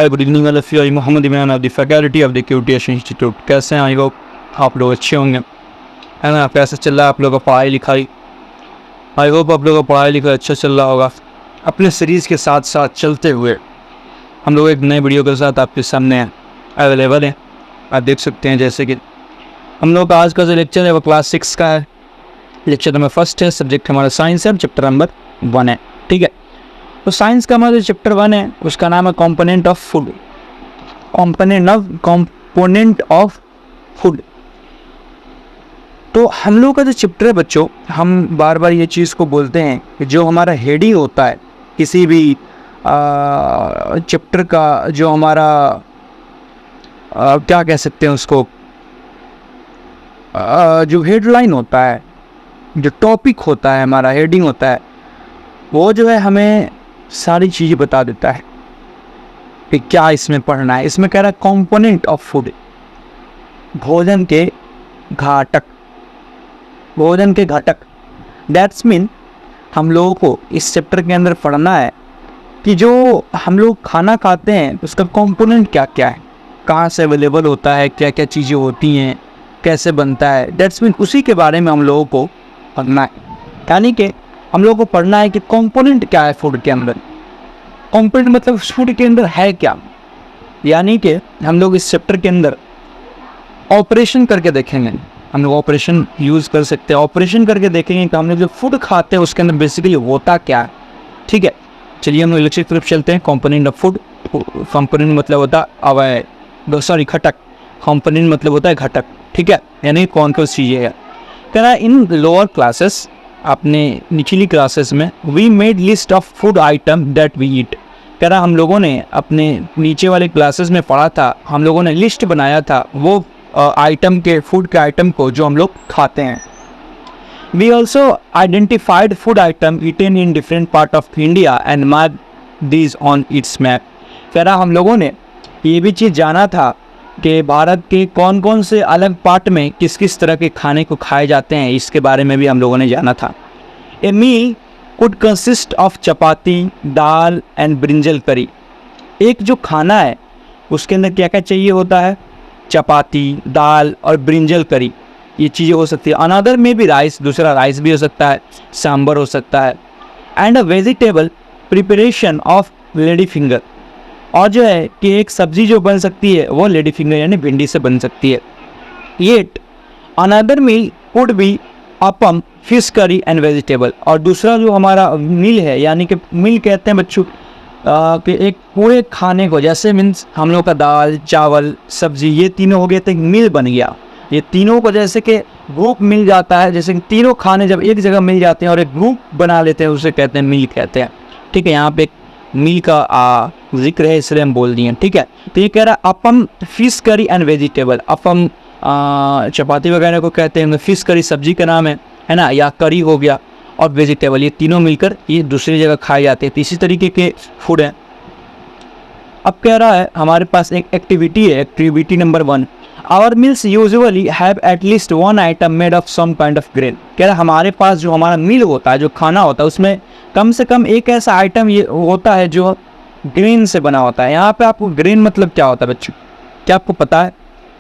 Good evening I Mohammad Imran of the faculty of the QTS institute. कैसे हैं? I hope आप लोग अच्छे होंगे, है ना। कैसे चल रहा है आप लोगों का पढ़ाई लिखाई? आई होप आप लोगों का पढ़ाई लिखाई अच्छा चल रहा होगा। अपने सीरीज़ के साथ साथ चलते हुए हम लोग एक नए वीडियो के साथ आपके सामने अवेलेबल हैं। आप देख सकते हैं जैसे कि हम लोग का आज का जो लेक्चर है वो क्लास 6 का है। लेक्चर नंबर 1 है, सब्जेक्ट हमारा साइंस है, चैप्टर नंबर 1 है। ठीक है, तो साइंस का हमारा जो चैप्टर 1 है उसका नाम है component of food. Component of food. तो हम लोग का जो चैप्टर है बच्चों, हम बार बार ये चीज़ को बोलते हैं कि जो हमारा हेडिंग होता है किसी भी चैप्टर का, जो हमारा क्या कह सकते हैं उसको, जो हेडलाइन होता है, जो टॉपिक होता है, हमारा हेडिंग होता है, वो जो है हमें सारी चीज़ें बता देता है कि क्या इसमें पढ़ना है। इसमें कह रहा है कंपोनेंट ऑफ फूड, भोजन के घटक, भोजन के घटक। दैट्स मीन हम लोगों को इस चैप्टर के अंदर पढ़ना है कि जो हम लोग खाना खाते हैं उसका कंपोनेंट क्या क्या है, कहाँ से अवेलेबल होता है, क्या क्या चीज़ें होती हैं, कैसे बनता है। दैट्स मीन उसी के बारे में हम लोगों को पढ़ना है। यानी कि हम लोगों को पढ़ना है कि कंपोनेंट क्या है फूड के अंदर। कंपोनेंट मतलब फूड के अंदर है क्या। यानी कि हम लोग इस चैप्टर के अंदर ऑपरेशन करके देखेंगे। हम लोग ऑपरेशन यूज़ कर सकते हैं, ऑपरेशन करके देखेंगे कि हम लोग जो फूड खाते हैं उसके अंदर बेसिकली होता क्या है। ठीक है, चलिए हम लोग लेक्चर की तरफ चलते हैं। Component of food. कंपोनेंट मतलब होता है घटक। कंपोनेंट मतलब होता है घटक। ठीक है, यानी कौन कौन सी चीज़ें है। कह रहा है इन लोअर क्लासेस, अपने निचली क्लासेस में, we made list of food item that we eat. कह रहा हम लोगों ने अपने नीचे वाले क्लासेस में पढ़ा था, हम लोगों ने लिस्ट बनाया था वो आइटम के, फूड के आइटम को जो हम लोग खाते हैं। We also identified food item eaten in different part of India and mark these on its map. कह रहा हम लोगों ने ये भी चीज़ जाना था कि भारत के कौन कौन से अलग पार्ट में किस किस तरह के खाने को खाए जाते हैं, इसके बारे में भी हम लोगों ने जाना था। A meal could consist of chapati, dal and brinjal curry. एक जो खाना है उसके अंदर क्या क्या चाहिए होता है? चपाती, दाल और ब्रिंजल करी, ये चीज़ें हो सकती है। अनदर में भी राइस, दूसरा राइस भी हो सकता है, सांबर हो सकता है। And a vegetable preparation of lady finger. और जो है कि एक सब्जी जो बन सकती है वो लेडी फिंगर यानी भिंडी से बन सकती है। Yet another meal could be appam, fish curry and vegetable. और दूसरा जो हमारा मील है, यानी कि मील कहते हैं बच्चों कि एक पूरे खाने को, जैसे मीन्स हम लोग का दाल, चावल, सब्जी, ये तीनों हो गए तो एक मील बन गया। ये तीनों को जैसे कि ग्रुप मिल जाता है, जैसे तीनों खाने जब एक जगह मिल जाते हैं और एक ग्रुप बना लेते हैं, उसे कहते हैं मील कहते हैं। ठीक है, यहाँ पे मील का जिक्र है इसलिए हम बोल दिए। ठीक है, तो ये कह रहा है appam, fish curry and vegetable. Appam chapati वगैरह को कहते हैं, फिश करी सब्जी का नाम है ना, या करी हो गया, और वेजिटेबल, ये तीनों मिलकर ये दूसरी जगह खाए जाते हैं। तो इसी तरीके के फूड हैं। अब कह रहा है हमारे पास एक एक्टिविटी है, activity number 1। Our meals usually have at least one item made of some kind of grain. कह रहा है हमारे पास जो हमारा मील होता है, जो खाना होता है, उसमें कम से कम एक ऐसा आइटम ये होता है जो ग्रेन से बना होता है। यहाँ पे आपको ग्रेन मतलब क्या होता है बच्चों, क्या आपको पता है?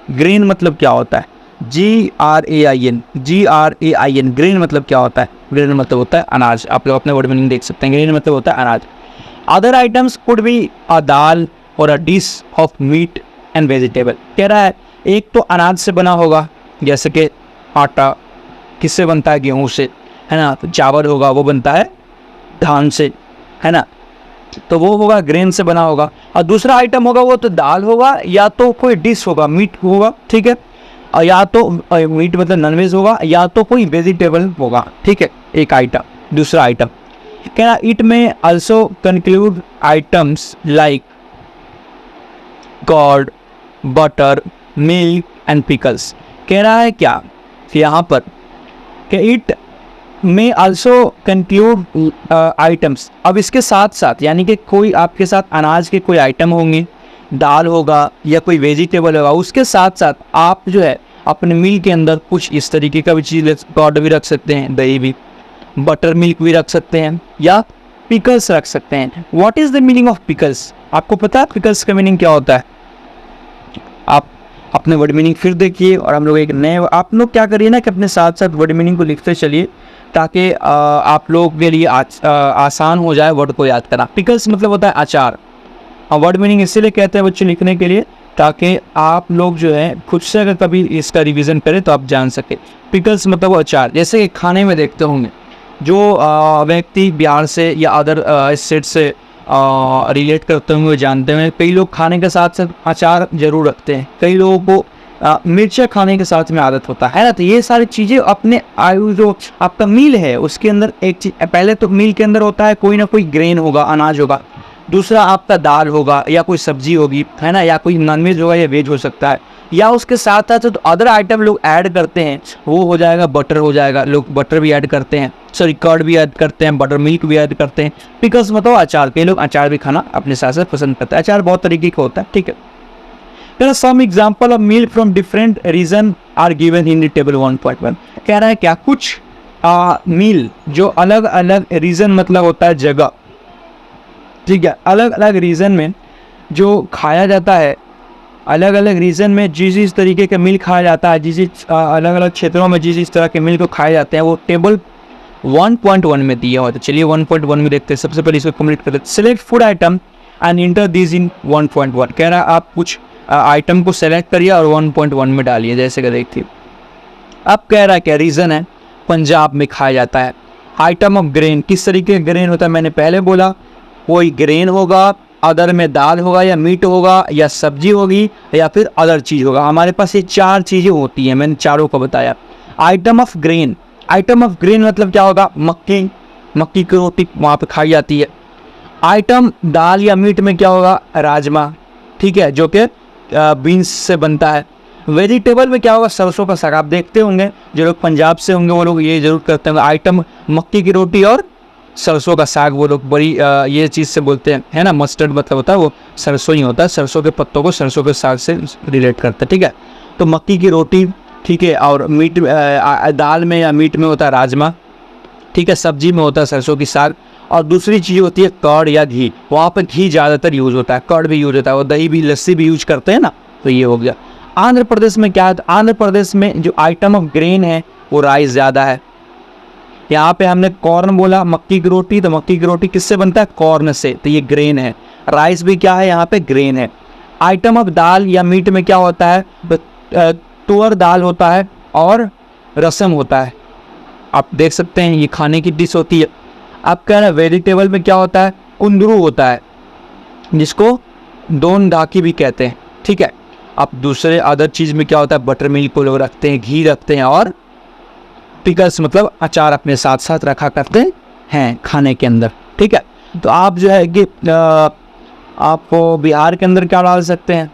ग्रेन मतलब क्या होता है? GRAIN, GRAIN, ग्रेन मतलब क्या होता है? ग्रेन मतलब होता है अनाज। आप लोग अपने वर्ड मीनिंग देख सकते हैं, ग्रेन मतलब होता है अनाज। Other items could be a dal और a dish of meat and vegetable. कह रहा है एक तो अनाज से बना होगा, जैसे कि आटा किससे बनता है? गेहूँ से, है ना। तो चावल होगा वो बनता है धान से, है ना, तो वो होगा ग्रेन से बना होगा। और दूसरा आइटम होगा वो तो दाल होगा, या तो कोई डिश होगा, मीट होगा। ठीक है, और या तो मीट मतलब नॉनवेज होगा, या तो कोई वेजिटेबल होगा। ठीक है, एक आइटम। दूसरा आइटम कह रहा it may also include items like curd, butter, milk and pickles. कह रहा है क्या यहाँ पर कि it may also include items. अब इसके साथ साथ, यानी कि कोई आपके साथ अनाज के कोई आइटम होंगे, दाल होगा या कोई वेजिटेबल होगा, उसके साथ साथ आप जो है अपने मील के अंदर कुछ इस तरीके का भी चीज़, कर्ड भी रख सकते हैं, दही भी, बटर मिल्क भी रख सकते हैं, या पिकल्स रख सकते हैं। What is the meaning of pickles? आपको पता है पिकल्स का मीनिंग क्या होता है? आप अपने वर्ड मीनिंग फिर देखिए और हम लोग एक नए, आप लोग क्या करिए ना कि अपने साथ साथ वर्ड मीनिंग को लिखते चलिए ताकि आप लोग के लिए आसान हो जाए वर्ड को याद करना। पिकल्स मतलब होता है अचार। वर्ड मीनिंग इसीलिए कहते हैं बच्चे लिखने के लिए ताकि आप लोग जो है खुद से अगर कभी इसका रिवीजन करें तो आप जान सके। पिकल्स मतलब अचार। जैसे कि खाने में देखते होंगे जो व्यक्ति बिहार से या अदर स्टेट से रिलेट करते होंगे वो जानते हैं, कई लोग खाने के साथ साथ अचार जरूर रखते हैं, कई लोगों को मिर्चा खाने के साथ में आदत होता है ना। तो ये सारी चीज़ें अपने आयु जो आपका मील है उसके अंदर एक चीज, पहले तो मील के अंदर होता है कोई ना कोई ग्रेन होगा, अनाज होगा, दूसरा आपका दाल होगा या कोई सब्जी होगी, है ना, या कोई नॉनवेज होगा या वेज हो सकता है, या उसके साथ साथ तो अदर आइटम लोग ऐड करते हैं, वो हो जाएगा बटर हो जाएगा, लोग बटर भी ऐड करते हैं, सॉरी कर्ड भी ऐड करते हैं, बटर मिल्क भी ऐड करते हैं। पिकल्स मतलब अचार, कई लोग अचार भी खाना अपने साथ साथ पसंद करते हैं। अचार बहुत तरीके का होता है, ठीक है। There are some example of meal from different region are given in the table 1.1। कह रहा है क्या कुछ मील जो अलग अलग रीजन मतलब होता है जगह, ठीक है, अलग अलग रीजन में जो खाया जाता है, अलग अलग रीजन में जिस तरीके का मील खाया जाता है, जिस अलग अलग क्षेत्रों में जिस तरह के मील को खाए जाते हैं वो टेबल 1.1 में दिया हुआ है। तो चलिए 1.1 में देखते हैं। सबसे पहले इसको कंप्लीट करते हैं। Select food item and inter this in 1.1। कह रहा है आप कुछ आइटम को सेलेक्ट करिए और 1.1 में डालिए, जैसे कि देखिए। अब कह रहा है क्या रीज़न है, पंजाब में खाया जाता है। आइटम ऑफ ग्रेन, किस तरीके का ग्रेन होता है मैंने पहले बोला, कोई ग्रेन होगा, अदर में दाल होगा या मीट होगा या सब्जी होगी या फिर अदर चीज़ होगा। हमारे पास ये चार चीज़ें होती हैं, मैंने चारों को बताया। Item of grain, item of grain मतलब क्या होगा, मक्की, मक्की की रोटी वहाँ पे खाई जाती है। आइटम दाल या मीट में क्या होगा, राजमा, ठीक है, जो कि बीन्स से बनता है। वेजिटेबल में क्या होगा, सरसों का साग। आप देखते होंगे जो लोग पंजाब से होंगे वो लोग ये जरूर करते होंगे, आइटम मक्की की रोटी और सरसों का साग, वो लोग बड़ी ये चीज़ से बोलते हैं, है ना। मस्टर्ड मतलब होता है वो सरसों ही होता है, सरसों के पत्तों को सरसों के साग से रिलेट करते हैं, ठीक है। तो मक्की की रोटी, ठीक है, और मीट दाल में या मीट में होता है राजमा, ठीक है, सब्जी में होता है सरसों की साग, और दूसरी चीज़ होती है कर्ड या घी। वहाँ पर घी ज़्यादातर यूज़ होता है, कर्ड भी यूज़ होता है, और दही भी, लस्सी भी यूज करते हैं ना। तो ये हो गया। आंध्र प्रदेश में क्या है, आंध्र प्रदेश में जो आइटम ऑफ ग्रेन है वो राइस ज़्यादा है। यहाँ पे हमने कॉर्न बोला, मक्की की रोटी, तो मक्की की रोटी किससे बनता है, कॉर्न से, तो ये ग्रेन है। राइस भी क्या है, यहाँ पे ग्रेन है। आइटम ऑफ दाल या मीट में क्या होता है, तुअर दाल होता है और रसम होता है। आप देख सकते हैं ये खाने की डिश होती है। आप कह रहे हैं वेजिटेबल में क्या होता है, कुंदरू होता है, जिसको दोन ढाकी भी कहते हैं, ठीक है। अब दूसरे अदर चीज़ में क्या होता है, बटर मिल्क को लोग रखते हैं, घी रखते हैं, और पिकल्स मतलब अचार अपने साथ साथ रखा करते हैं खाने के अंदर, ठीक है। तो आप जो है कि आप बिहार के अंदर क्या डाल सकते हैं,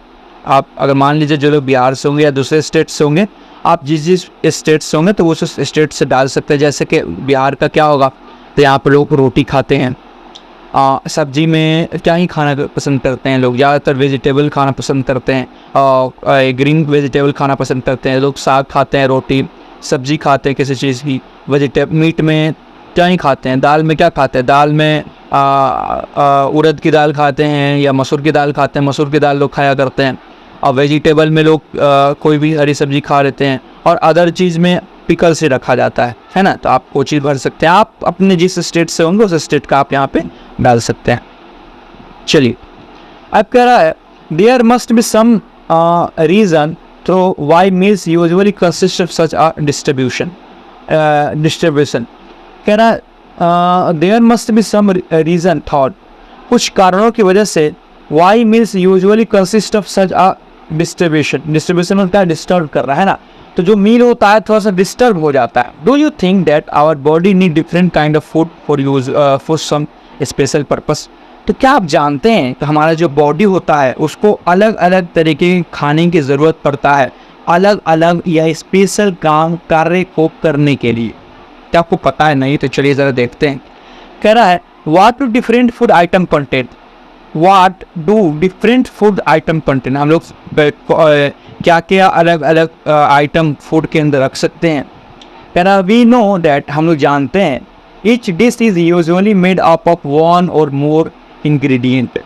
आप अगर मान लीजिए जो लोग बिहार से होंगे या दूसरे स्टेट से होंगे, आप जिस स्टेट से होंगे तो वो उस स्टेट से डाल सकते हैं। जैसे कि बिहार का क्या होगा, तो यहाँ पर लोग रोटी खाते हैं, सब्जी में क्या ही खाना पसंद करते हैं लोग, ज़्यादातर वेजिटेबल खाना पसंद करते हैं, ग्रीन वेजिटेबल खाना पसंद करते हैं लोग, साग खाते हैं, रोटी सब्जी खाते हैं किसी चीज़ की, मीट में क्या ही खाते हैं, दाल में क्या खाते हैं, दाल में उड़द की दाल खाते हैं या मसूर की दाल खाते हैं, मसूर की दाल लोग खाया करते हैं। और वेजिटेबल में लोग कोई भी हरी सब्जी खा लेते हैं, और अदर चीज़ में पिकल से रखा जाता है ना। तो आप कोई चीज़ भर सकते हैं, आप अपने जिस स्टेट से होंगे उस स्टेट का आप यहाँ पे डाल सकते हैं। चलिए अब कह रहा है there must be some reason to why meals usually consist of such a distribution. कह रहा है there must be some reason thought, कुछ कारणों की वजह से why meals usually consist of such a distribution. Distribution होता है डिस्टर्ब कर रहा है ना, तो जो मील होता है थोड़ा सा डिस्टर्ब हो जाता है। Do you think that our body need different kind of food for use for some special purpose. तो क्या आप जानते हैं कि हमारा जो बॉडी होता है उसको अलग अलग तरीके के खाने की ज़रूरत पड़ता है, अलग अलग या स्पेशल काम कार्य को करने के लिए। क्या आपको पता है? नहीं तो चलिए ज़रा देखते हैं। कह रहा है what do different food item content, what do different food item content, हम लोग क्या क्या अलग अलग आइटम फूड के अंदर रख सकते हैं। कह रहा वी नो दैट, हम लोग जानते हैं, each dish is usually made up of one or more ingredient.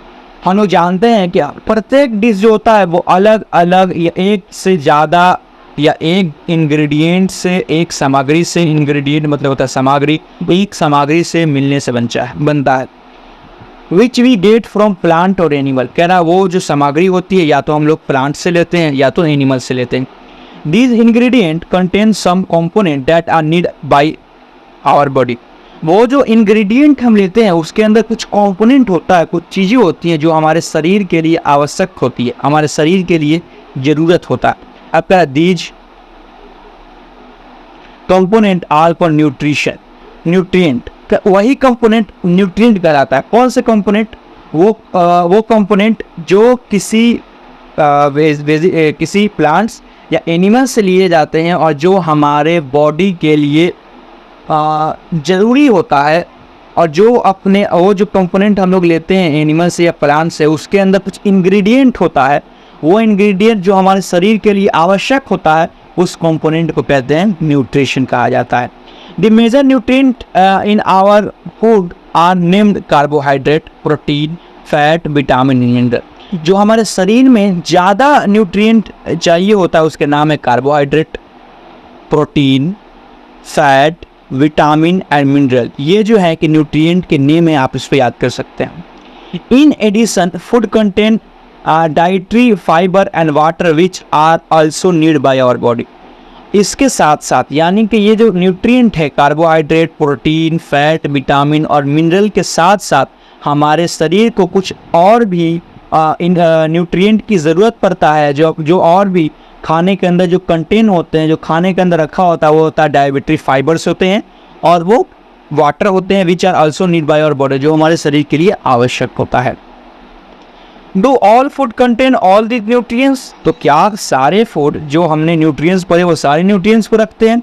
हम लोग जानते हैं कि प्रत्येक डिश जो होता है वो अलग अलग या एक से ज़्यादा या एक इंग्रेडिएंट से, एक सामग्री से, इंग्रेडिएंट मतलब होता है सामग्री, एक सामग्री से मिलने से बनता है which we get from plant और एनिमल। कह रहा वो जो सामग्री होती है या तो हम लोग प्लांट से लेते हैं या तो एनिमल से लेते हैं। These ingredient contain some component that are need by our body. वो जो इंग्रेडिएंट हम लेते हैं उसके अंदर कुछ कंपोनेंट होता है, कुछ चीज़ें होती हैं जो हमारे शरीर के लिए आवश्यक होती है, हमारे शरीर के लिए ज़रूरत होता है। अब क्या these component are for nutrition, nutrient, वही कंपोनेंट न्यूट्रिएंट कहलाता है। कौन से कंपोनेंट? वो कंपोनेंट जो किसी प्लांट्स या एनिमल से लिए जाते हैं और जो हमारे बॉडी के लिए ज़रूरी होता है, और वो जो कंपोनेंट हम लोग लेते हैं एनिमल से या प्लांट से, उसके अंदर कुछ इंग्रेडिएंट होता है। वो इंग्रेडिएंट जो हमारे शरीर के लिए आवश्यक होता है उस कंपोनेंट को कहते हैं न्यूट्रिशन कहा जाता है। The major nutrient in our food are named carbohydrate, protein, fat, vitamin, mineral. जो हमारे शरीर में ज़्यादा न्यूट्रिएंट चाहिए होता है उसके नाम है carbohydrate, protein, fat, vitamin and mineral. ये जो है कि न्यूट्रिएंट के नेम है, आप इस पर याद कर सकते हैं। In addition food contain dietary fibre and water which are also need by our body. इसके साथ साथ यानी कि ये जो न्यूट्रिएंट है कार्बोहाइड्रेट, प्रोटीन, फैट, विटामिन और मिनरल के साथ साथ हमारे शरीर को कुछ और भी न्यूट्रिएंट की ज़रूरत पड़ता है, जो और भी खाने के अंदर जो कंटेन होते हैं, जो खाने के अंदर रखा होता है वो होता है डाइटरी फाइबर्स होते हैं और वो वाटर होते हैं which are also need by our body, जो हमारे शरीर के लिए आवश्यक होता है। Do all food contain all this nutrients? तो क्या सारे फूड जो हमने न्यूट्रिएंट्स पढ़े वो सारे न्यूट्रिएंट्स को रखते हैं?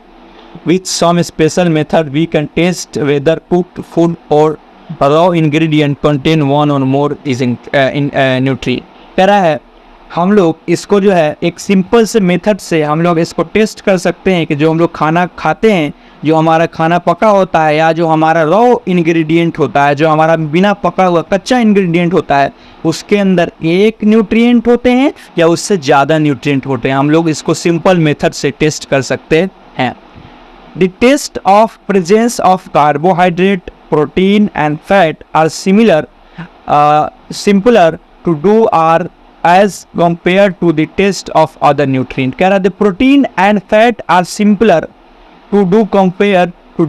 With some special method we can test whether cooked food or raw ingredient contain one or more is in nutrient. कह रहा है हम लोग इसको जो है एक सिंपल से मेथड से हम लोग इसको टेस्ट कर सकते हैं कि जो हम लोग खाना खाते हैं, जो हमारा खाना पका होता है या जो हमारा रॉ इंग्रेडिएंट होता है, जो हमारा बिना पका हुआ कच्चा इंग्रेडिएंट होता है, उसके अंदर एक न्यूट्रिएंट होते हैं या उससे ज़्यादा न्यूट्रिएंट होते हैं। हम लोग इसको सिंपल मेथड से टेस्ट कर सकते हैं। The test of presence of carbohydrate, protein and fat are simpler to do are as compared to the taste of other nutrient। कह रहा है the protein and fat are simpler to do compare to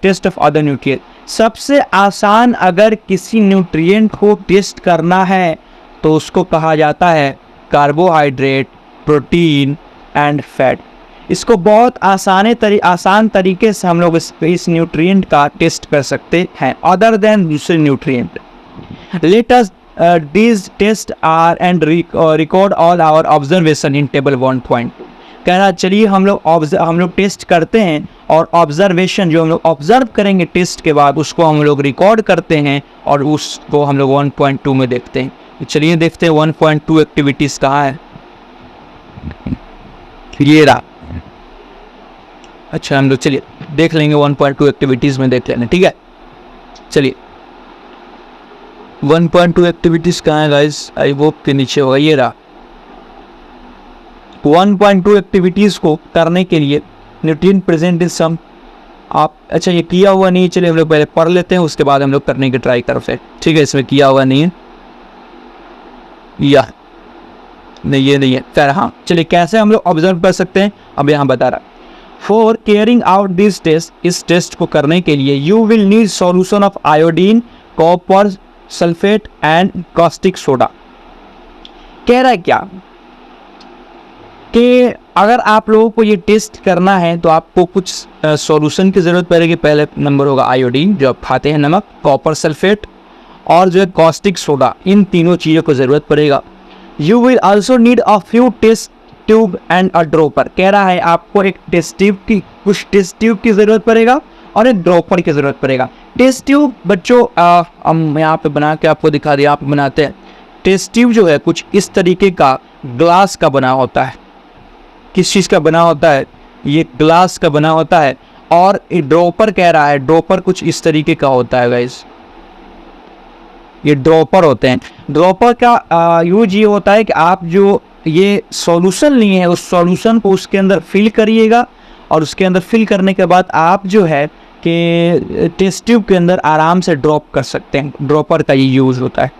taste of other nutrient। सबसे आसान अगर किसी nutrient को test करना है तो उसको कहा जाता है कार्बोहाइड्रेट, प्रोटीन एंड फैट। इसको बहुत आसान तरीके से हम लोग इस न्यूट्रिएंट का टेस्ट कर सकते हैं अदर देन दूसरे nutrient. Let us these tests are and record all our observation in table 1.2। कह रहा चलिए हम लोग टेस्ट करते हैं और ऑब्जर्वेशन जो हम लोग ऑब्जर्व करेंगे टेस्ट के बाद उसको हम लोग रिकॉर्ड करते हैं और उसको हम लोग 1.2 में देखते हैं। तो चलिए देखते हैं 1.2 एक्टिविटीज़ कहाँ है। ये रहा। अच्छा हम लोग चलिए देख लेंगे 1.2 एक्टिविटीज़ में देख लेना, ठीक है। चलिए 1.2 एक्टिविटीज़ कहाँ है गाइस? आई होप के नीचे होगा, ये रहा। 1.2 एक्टिविटीज़ को करने के लिए न्यूट्रिएंट प्रेजेंट इन सम, आप अच्छा ये किया हुआ नहीं, चलिए हम लोग पहले पढ़ लेते हैं उसके बाद हम लोग करने की ट्राई करते हैं, ठीक है। इसमें किया हुआ नहीं है या नहीं, ये नहीं है खैर। हाँ चलिए कैसे हम लोग ऑब्जर्व कर सकते हैं अब यहाँ बता रहा। For carrying out this test, इस टेस्ट को करने के लिए you will need solution of iodine, copper sulphate and caustic soda. कह रहा है क्या कि अगर आप लोगों को ये टेस्ट करना है तो आपको कुछ सॉल्यूशन की ज़रूरत पड़ेगी। पहले नंबर होगा आयोडीन जो आप खाते हैं नमक, कॉपर सल्फेट और जो है कास्टिक सोडा, इन तीनों चीज़ों को ज़रूरत पड़ेगा। You will also need a few test tube and a dropper. कह रहा है आपको एक टेस्ट ट्यूब की ज़रूरत पड़ेगा और एक ड्रॉपर की ज़रूरत पड़ेगा। टेस्ट ट्यूब बच्चों हम यहाँ पे बना के आपको दिखा दिया, आप बनाते हैं। टेस्ट ट्यूब जो है कुछ इस तरीके का ग्लास का बना होता है। किस चीज़ का बना होता है? ये ग्लास का बना होता है। और ड्रॉपर कह रहा है, ड्रॉपर कुछ इस तरीके का होता है गाइस, ये ड्रॉपर होते हैं। ड्रॉपर का यूज ये होता है कि आप जो ये सॉल्यूशन लिए हैं उस सॉल्यूशन को उसके अंदर फिल करिएगा, और उसके अंदर फिल करने के बाद आप जो है कि टेस्ट ट्यूब के अंदर आराम से ड्रॉप कर सकते हैं। ड्रॉपर का ये यूज़ होता है।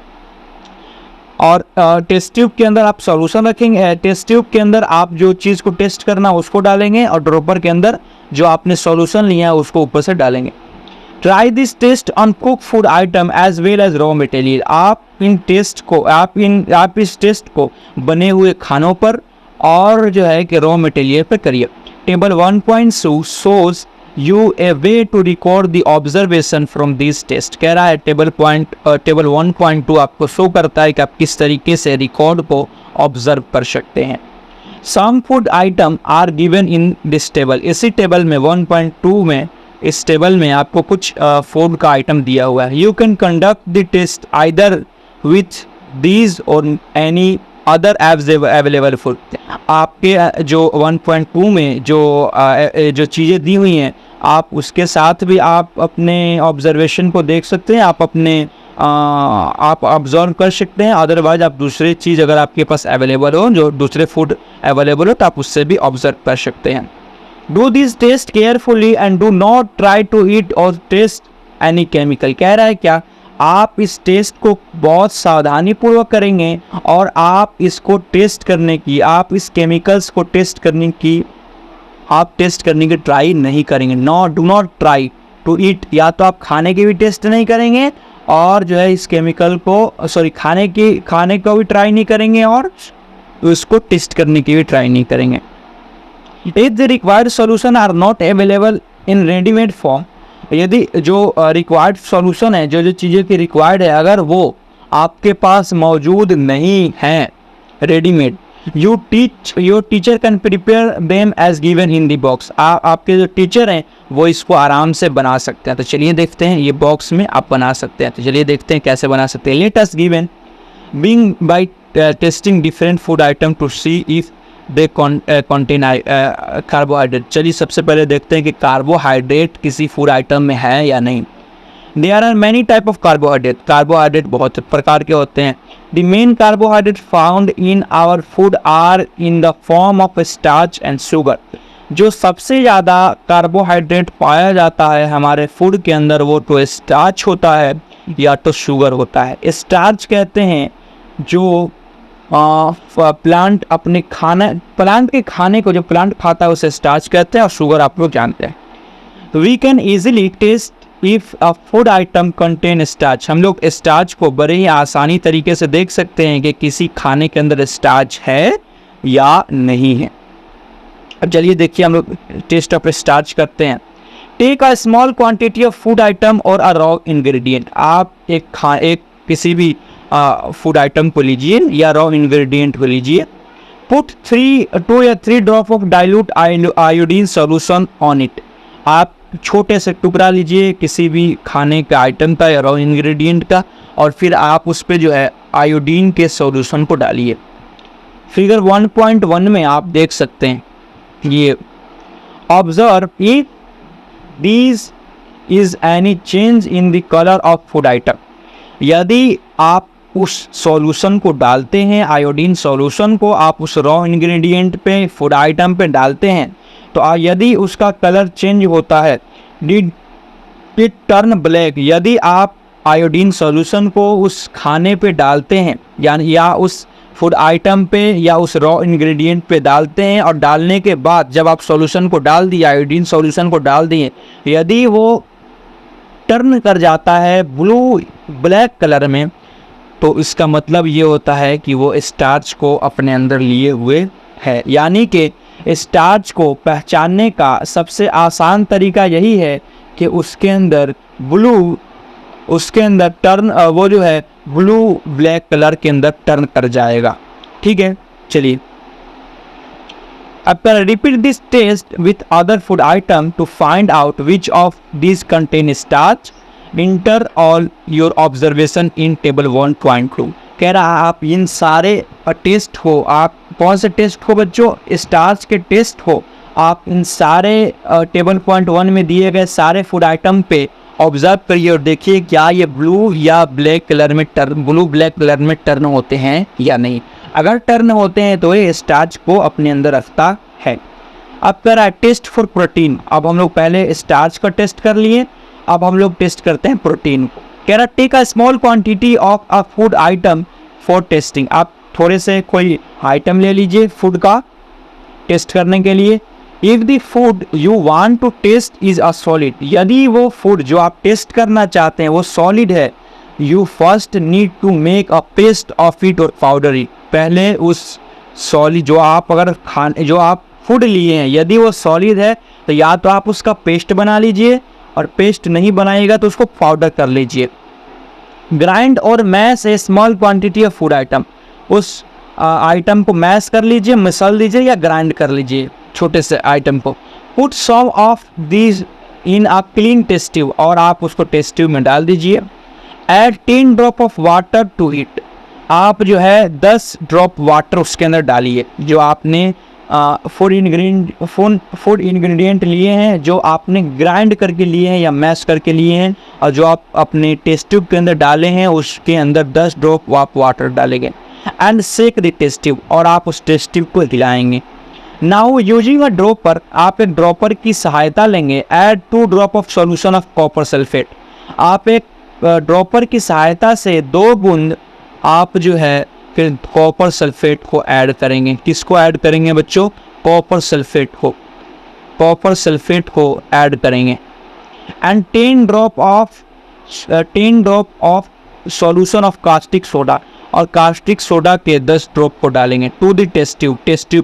और टेस्ट ट्यूब के अंदर आप सॉल्यूशन रखेंगे, टेस्ट ट्यूब के अंदर आप जो चीज़ को टेस्ट करना उसको डालेंगे, और ड्रॉपर के अंदर जो आपने सॉल्यूशन लिया है उसको ऊपर से डालेंगे। Try this test on cook food item as well as raw material. आप इस टेस्ट को बने हुए खानों पर और जो है कि रॉ मटेरियल पर करिए। Table 1.2 shows you a way to record the observation from these test। कह रहा है टेबल 1.2 आपको शो करता है कि आप किस तरीके से रिकॉर्ड को ऑब्जर्व कर सकते हैं। Some food item are given in this table। इसी टेबल में 1.2 में इस टेबल में आपको कुछ फूड का आइटम दिया हुआ है। You can conduct the test either with these और any other apps available food. आपके जो 1.2 में जो चीज़ें दी हुई हैं आप उसके साथ भी आप अपने ऑब्जर्वेशन को देख सकते हैं, आप ऑब्जर्व कर सकते हैं। अदरवाइज आप दूसरी चीज़ अगर आपके पास अवेलेबल हो, जो दूसरे फूड अवेलेबल हो, तो आप उससे भी ऑब्जर्व कर सकते हैं। Do this test carefully and do not try to eat or taste any chemical. कह रहा है क्या, आप इस टेस्ट को बहुत सावधानी पूर्वक करेंगे और आप इसको टेस्ट करने की, आप इस केमिकल्स को टेस्ट करने की ट्राई नहीं करेंगे। Do not try to eat, या तो आप खाने की भी टेस्ट नहीं करेंगे और जो है इस केमिकल को खाने को भी ट्राई नहीं करेंगे और उसको टेस्ट करने की भी ट्राई नहीं करेंगे। If the required solution are not available in ready-made form, यदि जो रिक्वायर्ड सॉल्यूशन है, जो चीज़ें की रिक्वायर्ड है, अगर वो आपके पास मौजूद नहीं है readymade, your teacher can prepare them as given in the box. आपके जो टीचर हैं वो इसको आराम से बना सकते हैं। तो चलिए देखते हैं, ये बॉक्स में आप बना सकते हैं। तो चलिए देखते हैं कैसे बना सकते हैं। Let us given being by testing different food item to see if they contain carbohydrate. चलिए सबसे पहले देखते हैं कि कार्बोहाइड्रेट किसी फूड आइटम में है या नहीं। There are many type of carbohydrate. Carbohydrate बहुत प्रकार के होते हैं। The main carbohydrate found in our food are in the form of starch and sugar. जो सबसे ज़्यादा कार्बोहाइड्रेट पाया जाता है हमारे फूड के अंदर वो तो स्टार्च होता है या तो शुगर होता है। स्टार्च कहते हैं जो प्लांट के खाने को जो प्लांट खाता है उसे स्टार्च कहते हैं, और शुगर आप लोग जानते हैं। We can easily test if a food item contain starch. हम लोग स्टार्च को बड़े ही आसानी तरीके से देख सकते हैं कि किसी खाने के अंदर स्टार्च है या नहीं है। अब चलिए देखिए, हम लोग टेस्ट ऑफ स्टार्च करते हैं। Take a small quantity of food item or a raw ingredient. आप एक किसी भी फूड आइटम को लीजिए या रॉ इंग्रेडिएंट को लीजिए। पुट 2 या 3 drop of dilute iodine solution on it. आप छोटे से टुकड़ा लीजिए किसी भी खाने का आइटम का या रॉ इंग्रेडिएंट का, और फिर आप उस पर जो है आयोडीन के सॉल्यूशन को डालिए। फिगर 1.1 में आप देख सकते हैं ये। Observe if this is any change in the colour of food item. यदि आप उस सॉल्यूशन को डालते हैं, आयोडीन सॉल्यूशन को आप उस रॉ इंग्रेडिएंट पे, फूड आइटम पे डालते हैं, तो यदि उसका कलर चेंज होता है, डिड इट टर्न ब्लैक। यदि आप आयोडीन सॉल्यूशन को उस खाने पे डालते हैं या उस फूड आइटम पे या उस रॉ इंग्रेडिएंट पे डालते हैं, और डालने के बाद जब आप सॉल्यूशन को डाल दिए, आयोडीन सॉल्यूशन को डाल दिए, यदि वो टर्न कर जाता है ब्लैक कलर में, तो इसका मतलब ये होता है कि वो स्टार्च को अपने अंदर लिए हुए है। यानी कि स्टार्च को पहचानने का सबसे आसान तरीका यही है कि उसके अंदर टर्न वो जो है ब्लैक कलर के अंदर टर्न कर जाएगा। ठीक है, चलिए After repeat this test with other food item to find out which of these contain starch, enter all your observation in table 1.2। कह रहा आप इन सारे टेस्ट हो, आप कौन से टेस्ट हो बच्चों, स्टार्च के टेस्ट हो, आप इन सारे टेबल 1 में दिए गए सारे फूड आइटम पे ऑब्जर्व करिए और देखिए क्या ये ब्लू ब्लैक कलर में टर्न होते हैं या नहीं। अगर टर्न होते हैं तो ये स्टार्च को अपने अंदर रखता है। अब कह रहा है टेस्ट फॉर प्रोटीन। अब हम लोग पहले स्टार्च का टेस्ट कर लिए, अब हम लोग टेस्ट करते हैं प्रोटीन को। कह रहा take a small quantity of a food item for testing. आप थोड़े से कोई आइटम ले लीजिए फूड का टेस्ट करने के लिए। If the food you want to test is a solid, यदि वो फूड जो आप टेस्ट करना चाहते हैं वो सॉलिड है, you first need to make a paste of it or powder it. पहले उस सॉलिड जो आप फूड लिए हैं, यदि वो सॉलिड है तो या तो आप उसका पेस्ट बना लीजिए, और पेस्ट नहीं बनाएगा तो उसको पाउडर कर लीजिए। Grind or mash a small quantity of food item, उस आइटम को मैश कर लीजिए, मसल लीजिए या ग्राइंड कर लीजिए छोटे से आइटम को। Put some of these in a clean test tube, और आप उसको टेस्ट ट्यूब में डाल दीजिए। Add 10 drop of water to it, आप जो है 10 ड्रॉप वाटर उसके अंदर डालिए। जो आपने फूड इंग्रेडिएंट लिए हैं, जो आपने ग्राइंड करके लिए हैं या मैश करके लिए हैं, और जो आप अपने टेस्ट ट्यूब के अंदर डाले हैं उसके अंदर 10 ड्रॉप आप वाटर डालेंगे। And shake the test tube, और आप उस टेस्ट ट्यूब को हिलाएंगे। नाउ यूजिंग अ ड्रॉपर, आप एक ड्रॉपर की सहायता लेंगे। Add 2 drop of solution of copper sulphate, आप एक ड्रॉपर की सहायता से 2 बूंद आप जो है फिर कॉपर सल्फेट को ऐड करेंगे। किसको ऐड करेंगे बच्चों? कॉपर सल्फेट को ऐड करेंगे। And 10 drop of solution of caustic soda, और कास्टिक सोडा के 10 ड्रॉप को डालेंगे टू द टेस्ट ट्यूब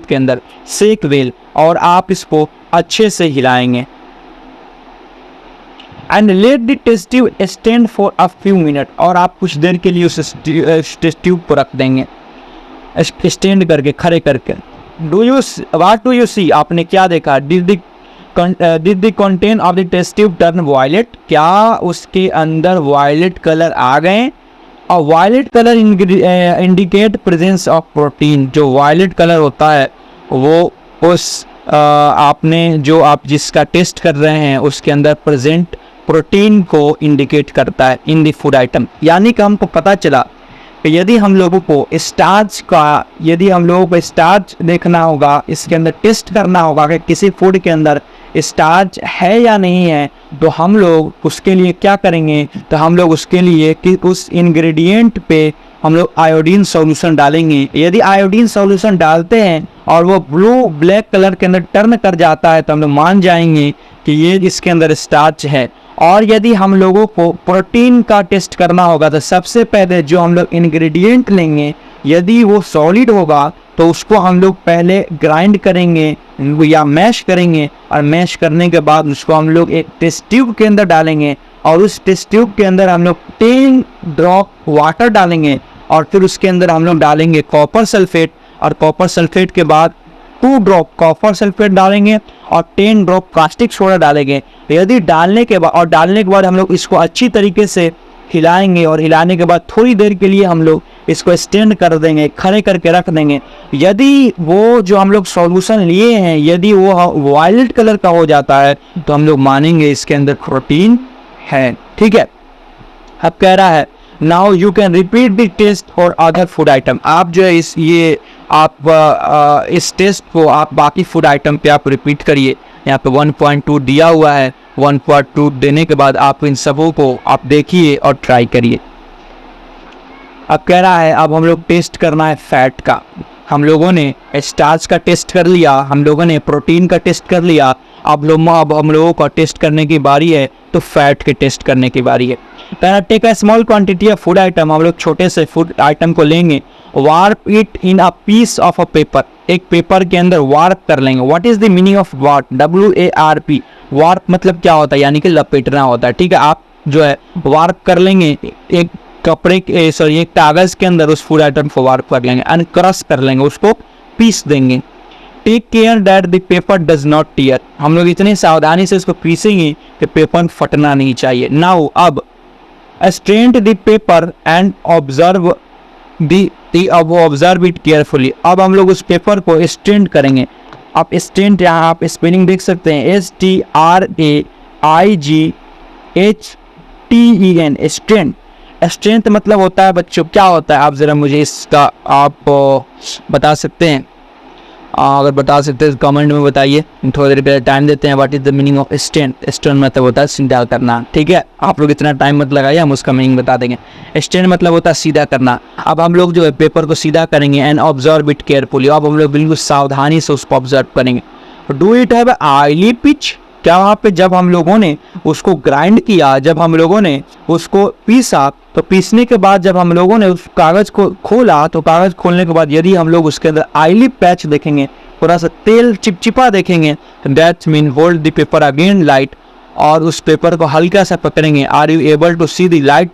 के अंदर। सेक वेल, और आप इसको अच्छे से हिलाएंगे। And let the test tube stand for a few minute, और आप कुछ देर के लिए उस टेस्ट ट्यूब को रख देंगे स्टैंड करके, खड़े करके। व्हाट डू यू सी, आपने क्या देखा? Did the content of the test tube turn violet, क्या उसके अंदर वायलेट कलर आ गए? और violet colour indicate presence of protein, जो वायलेट कलर होता है वो उस आप जिसका टेस्ट कर रहे हैं उसके अंदर प्रेजेंट प्रोटीन को इंडिकेट करता है इन द फूड आइटम। यानी कि हमको पता चला कि यदि हम लोगों को स्टार्च देखना होगा, इसके अंदर टेस्ट करना होगा कि किसी फूड के अंदर स्टार्च है या नहीं है, तो हम लोग उसके लिए क्या करेंगे? तो हम लोग उसके लिए कि उस इंग्रेडिएंट पे हम लोग आयोडीन सॉल्यूशन डालेंगे। यदि आयोडीन सॉल्यूशन डालते हैं और वो ब्लू ब्लैक कलर के अंदर टर्न कर जाता है तो हम लोग मान जाएंगे कि ये इसके अंदर स्टार्च है। और यदि हम लोगों को प्रोटीन का टेस्ट करना होगा तो सबसे पहले जो हम लोग इंग्रेडिएंट लेंगे, यदि वो सॉलिड होगा तो उसको हम लोग पहले ग्राइंड करेंगे या मैश करेंगे, और मैश करने के बाद उसको हम लोग एक टेस्ट ट्यूब के अंदर डालेंगे, और उस टेस्ट ट्यूब के अंदर हम लोग 10 ड्रॉप वाटर डालेंगे, और फिर उसके अंदर हम लोग डालेंगे कॉपर सल्फेट, और कॉपर सल्फेट के बाद 2 ड्रॉप कॉपर सल्फेट डालेंगे और 10 ड्रॉप कास्टिक सोडा डालेंगे। यदि डालने के बाद हम लोग इसको अच्छी तरीके से हिलाएंगे, और हिलाने के बाद थोड़ी देर के लिए हम लोग इसको स्टैंड कर देंगे, खड़े करके रख देंगे। यदि वो जो हम लोग सॉल्यूशन लिए हैं यदि वो वायलेट कलर का हो जाता है तो हम लोग मानेंगे इसके अंदर प्रोटीन है। ठीक है, अब कह रहा है now you can repeat the test for other food item. आप जो है इस टेस्ट को आप बाकी फूड आइटम पे आप रिपीट करिए। यहाँ पे 1.2 दिया हुआ है, 1.2 देने के बाद आप इन सबों को आप देखिए और ट्राई करिए। अब कह रहा है अब हम लोग टेस्ट करना है फैट का। हम लोगों ने स्टार्च का टेस्ट कर लिया, हम लोगों ने प्रोटीन का टेस्ट कर लिया, अब हम लोगों का टेस्ट करने की बारी है तो फैट के टेस्ट करने की बारी है। Take a small quantity of food item, हम लोग छोटे से फूड आइटम को लेंगे। Warp it in a piece of a paper, एक पेपर के अंदर वार्प कर लेंगे। What is the meaning of warp? WARP, warp मतलब क्या होता है? यानी कि लपेटना होता है। ठीक है, आप जो है वार्प कर लेंगे, एक कागज के अंदर उस फूड आइटम को वार्प कर लेंगे, एंड क्रश कर लेंगे, उसको पीस देंगे। Take care that the paper does not tear, हम लोग इतनी सावधानी से इसको पीसेंगे कि पेपर फटना नहीं चाहिए। नाउ अब straighten the paper and observe it carefully, अब हम लोग उस पेपर को स्ट्रेंट करेंगे। आप स्ट्रेंट यहाँ आप स्पेलिंग देख सकते हैं, STRAIGHT STEN, स्ट्रेंथ। स्ट्रेंथ मतलब होता है बच्चों, क्या होता है आप ज़रा मुझे इसका आप बता सकते हैं? अगर बता सकते हैं तो कमेंट में बताइए, थोड़ी देर पहले टाइम देते हैं। What is the meaning of strength? Strength मतलब होता है सीधा करना, ठीक है। आप लोग इतना टाइम मत लगाइए, हम उसका मीनिंग बता देंगे। स्ट्रेंथ मतलब होता है सीधा करना। अब हम लोग जो है पेपर को सीधा करेंगे एंड ऑब्जर्व इट केयरफुली। अब हम लोग बिल्कुल सावधानी से उसको ऑब्जर्व करेंगे। Do it have oily pitch? क्या वहाँ पे जब हम लोगों ने उसको ग्राइंड किया, जब हम लोगों ने उसको पीसा, तो पीसने के बाद जब हम लोगों ने उस कागज़ को खोला, तो कागज़ खोलने के बाद यदि हम लोग उसके अंदर ऑयली पैच देखेंगे, थोड़ा सा तेल चिपचिपा देखेंगे, that mean hold the paper again light, और उस पेपर को हल्का सा पकड़ेंगे। Are you able to see the light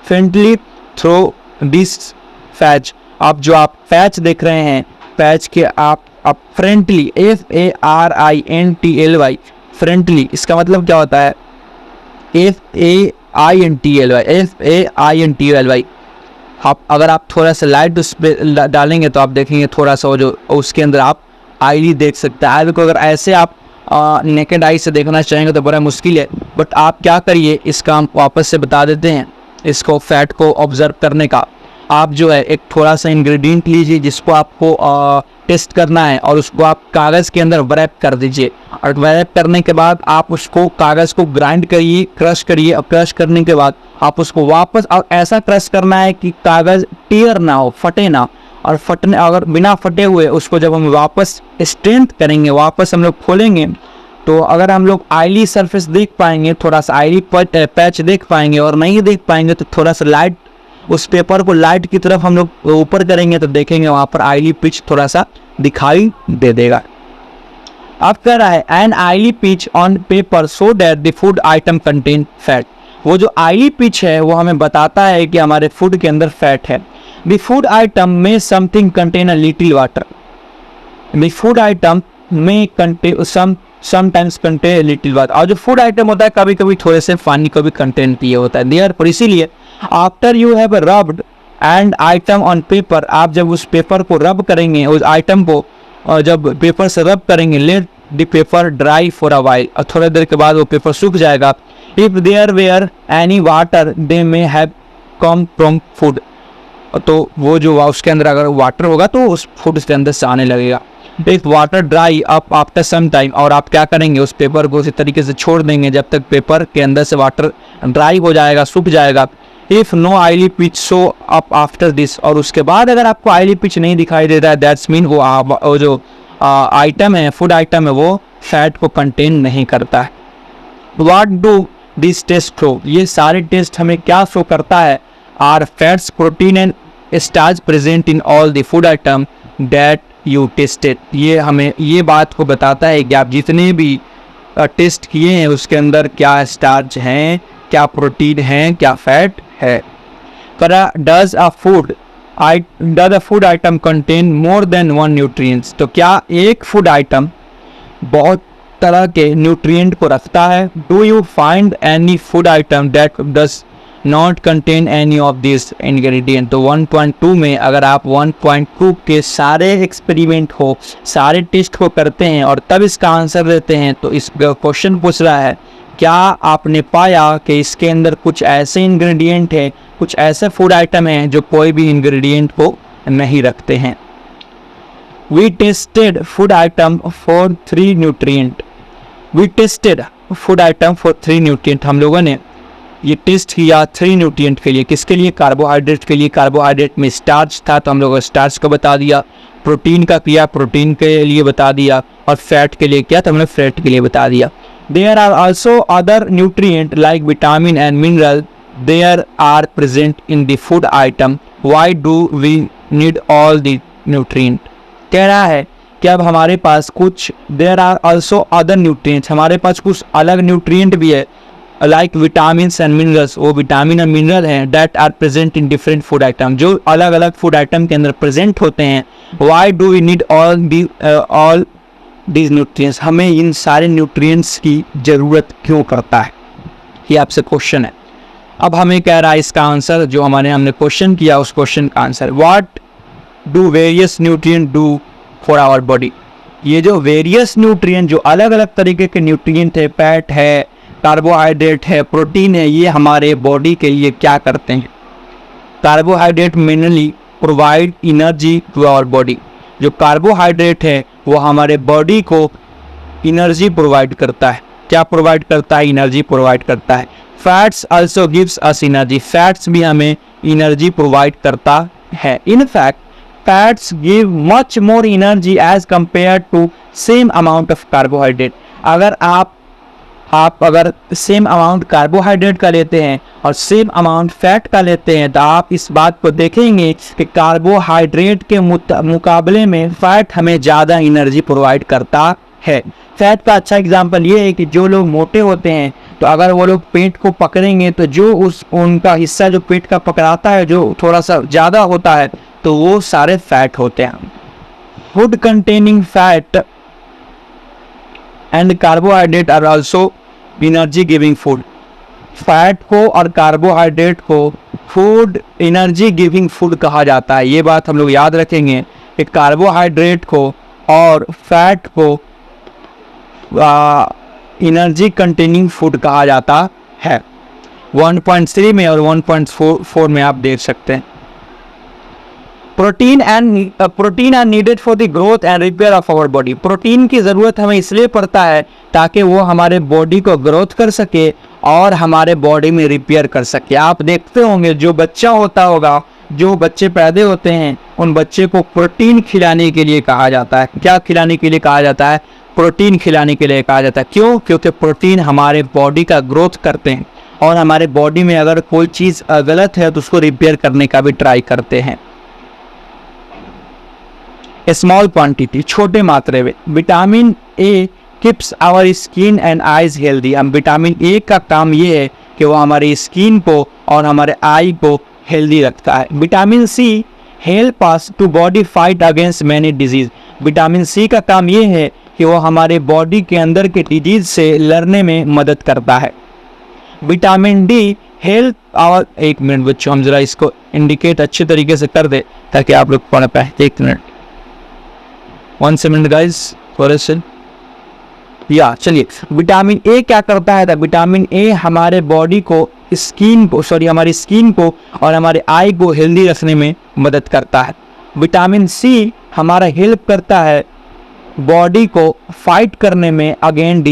friendly through this patch? अब जो आप पैच देख रहे हैं, पैच के आप फ्रेंडली, FARINTLY, फ्रेंडली, इसका मतलब क्या होता है? FAINTLY। आप अगर आप थोड़ा सा लाइट उस पर डालेंगे तो आप देखेंगे थोड़ा सा वो जो उसके अंदर आप आईली देख सकते हैं। को अगर ऐसे आप नेकेड आई से देखना चाहेंगे तो बड़ा मुश्किल है, बट आप क्या करिए, इसका हम वापस से बता देते हैं, इसको फैट को ऑब्जर्व करने का। आप जो है एक थोड़ा सा इंग्रेडिएंट लीजिए जिसको आपको टेस्ट करना है, और उसको आप कागज़ के अंदर रैप कर दीजिए, और रैप करने के बाद आप उसको कागज़ को ग्राइंड करिए, क्रश करिए, और क्रश करने के बाद आप उसको वापस, और ऐसा क्रश करना है कि कागज़ टीयर ना हो, फटे ना, और फटने अगर बिना फटे हुए उसको जब हम वापस स्ट्रेंथ करेंगे, वापस हम लोग खोलेंगे, तो अगर हम लोग ऑयली सरफेस देख पाएंगे, थोड़ा सा ऑयली पैच देख पाएंगे, और नहीं देख पाएंगे तो थोड़ा सा लाइट, उस पेपर को लाइट की तरफ हम लोग ऊपर करेंगे तो देखेंगे वहाँ पर ऑयली पिच थोड़ा सा दिखाई दे देगा। अब कह रहा है an oily pitch on paper so that the food item contain fat. वो जो ऑयली पिच है वो हमें बताता है कि हमारे फूड के अंदर फैट है। द फूड आइटम में something contain a little water. The food item में contain sometimes contain little water. और जो फूड आइटम होता है कभी कभी थोड़े से पानी को भी कंटेन किए होता है देयर, पर इसीलिए after you have rubbed and item on paper, आप जब उस पेपर को रब करेंगे, उस आइटम को जब पेपर से रब करेंगे, let the paper dry for a while, और थोड़ी देर के बाद वो पेपर सूख जाएगा। If there were any water they may have come from food, तो वो जो उसके अंदर अगर वाटर होगा तो उस फूड के अंदर से आने लगेगा। If water dry up after some time, और आप क्या करेंगे, उस पेपर को उसी तरीके से छोड़ देंगे जब तक पेपर के अंदर से वाटर ड्राई हो जाएगा, सूख जाएगा। If no oily pitch show up after this, और उसके बाद अगर आपको ऑयली पिच नहीं दिखाई दे रहा है, दैट्स मीन वो जो आइटम है, फूड आइटम है, वो फैट को कंटेन नहीं करता है। What do this test show? ये सारे टेस्ट हमें क्या शो करता है? Are fats, protein and starch present in all the food item that you tested. ये हमें ये बात को बताता है कि आप जितने भी टेस्ट किए हैं उसके अंदर क्या स्टार्च हैं, क्या प्रोटीन है, क्या फैट है। Does a food item contain more than one nutrients? तो क्या एक फूड आइटम बहुत तरह के न्यूट्रिएंट को रखता है? Do you find any food item that does not contain any of this ingredient? तो 1.2 में अगर आप 1.2 के सारे एक्सपेरिमेंट हो, सारे टेस्ट को करते हैं और तब इसका आंसर देते हैं, तो इस क्वेश्चन पूछ रहा है क्या आपने पाया कि इसके अंदर कुछ ऐसे इंग्रेडिएंट हैं, कुछ ऐसे फूड आइटम हैं जो कोई भी इंग्रेडिएंट को नहीं रखते हैं। We tested food item for 3 nutrient. We tested food item for 3 nutrient. हम लोगों ने ये टेस्ट किया 3 न्यूट्रिएंट के लिए। किसके लिए? कार्बोहाइड्रेट के लिए। कार्बोहाइड्रेट में स्टार्च था तो हम लोगों ने स्टार्च को बता दिया। प्रोटीन का किया, प्रोटीन के लिए बता दिया। और फैट के लिए किया तो हमने फैट के लिए बता दिया। There are also other nutrient like vitamin and mineral. There are present in the food item. Why do we need all the nutrient? कह रहा है कि अब हमारे पास कुछ there are also other nutrients, हमारे पास कुछ अलग न्यूट्रिएंट भी है लाइक विटामिन्स एंड मिनरल्स, वो विटामिन और मिनरल हैं that are present in different food item, जो अलग अलग फूड आइटम के अंदर प्रेजेंट होते हैं। Why do we need all these nutrients? हमें इन सारे न्यूट्रिएंट्स की ज़रूरत क्यों करता है, ये आपसे क्वेश्चन है। अब हमें कह रहा है इसका आंसर, जो हमने क्वेश्चन किया उस क्वेश्चन का answer, what do various nutrient do for our body? ये जो वेरियस न्यूट्रिएंट, जो अलग अलग तरीके के न्यूट्रिएंट है, फैट है, कार्बोहाइड्रेट है, प्रोटीन है, ये हमारे बॉडी के लिए क्या करते हैं? Carbohydrate mainly provide energy to our body. जो कार्बोहाइड्रेट है वो हमारे बॉडी को एनर्जी प्रोवाइड करता है। क्या प्रोवाइड करता है? एनर्जी प्रोवाइड करता है। Fats also gives us energy. Fats भी हमें एनर्जी प्रोवाइड करता है। In fact fats give much more energy as compare to same amount of carbohydrate. अगर आप अगर सेम अमाउंट कार्बोहाइड्रेट का लेते हैं और सेम अमाउंट फैट का लेते हैं तो आप इस बात को देखेंगे कि कार्बोहाइड्रेट के मुकाबले में फैट हमें ज़्यादा एनर्जी प्रोवाइड करता है। फैट का अच्छा एग्जांपल ये है कि जो लोग मोटे होते हैं तो अगर वो लोग पेट को पकड़ेंगे तो जो उनका हिस्सा जो पेट का पकड़ाता है जो थोड़ा सा ज़्यादा होता है तो वो सारे फैट होते हैं। Food containing fat and carbohydrate are also energy giving food. Fat को और कार्बोहाइड्रेट को फूड एनर्जी गिविंग फूड कहा जाता है। ये बात हम लोग याद रखेंगे कि कार्बोहाइड्रेट को और फैट को एनर्जी कंटेनिंग फूड कहा जाता है। 1.3 में और 1.4 में आप देख सकते हैं। Protein are needed for the growth and repair of our body. Protein की ज़रूरत हमें इसलिए पड़ता है ताकि वो हमारे बॉडी को ग्रोथ कर सके और हमारे बॉडी में रिपेयर कर सके। आप देखते होंगे जो बच्चा होता होगा, जो बच्चे पैदा होते हैं उन बच्चे को प्रोटीन खिलाने के लिए कहा जाता है। क्या खिलाने के लिए कहा जाता है? प्रोटीन खिलाने के लिए कहा जाता है। क्यों? क्योंकि प्रोटीन हमारे बॉडी का ग्रोथ करते हैं और हमारे बॉडी में अगर कोई चीज़ गलत है तो उसको रिपेयर करने का भी ट्राई करते हैं। स्मॉल क्वांटिटी, छोटे मात्रे में। Vitamin A keeps our skin and eyes healthy. हम विटामिन ए का काम ये है कि वो हमारे स्किन को और हमारे आई को हेल्दी रखता है। Vitamin C help us to body fight against many disease. Vitamin C का काम ये है कि वो हमारे बॉडी के अंदर के डिजीज से लड़ने में मदद करता है। विटामिन डी हेल्प आवर, एक मिनट बच्चों हम जरा इसको इंडिकेट अच्छे तरीके से कर दे ताकि आप लोग पढ़ पाए। एक मिनट, 1 मिनट गाइज, या चलिए। विटामिन ए क्या करता है? विटामिन ए हमारे बॉडी को हमारी स्किन को और हमारे आई को हेल्दी रखने में मदद करता है। विटामिन सी हमारा हेल्प करता है बॉडी को फाइट करने में अगेंस्ट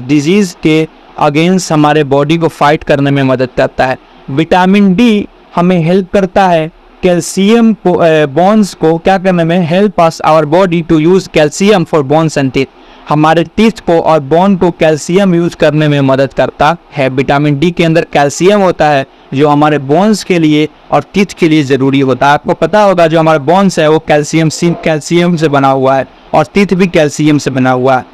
डिजीज के अगेंस्ट हमारे बॉडी को फाइट करने में मदद करता है। विटामिन डी हमें हेल्प करता है कैल्शियम को बोन्स को क्या करने में, help us our body to use calcium for bones and teeth. हमारे टीथ को और बोन को कैल्शियम यूज करने में मदद करता है। विटामिन डी के अंदर कैल्शियम होता है जो हमारे बोन्स के लिए और टीथ के लिए ज़रूरी होता है। आपको पता होगा जो हमारा बोन्स है वो कैल्शियम से बना हुआ है और टीथ भी कैल्शियम से बना हुआ है।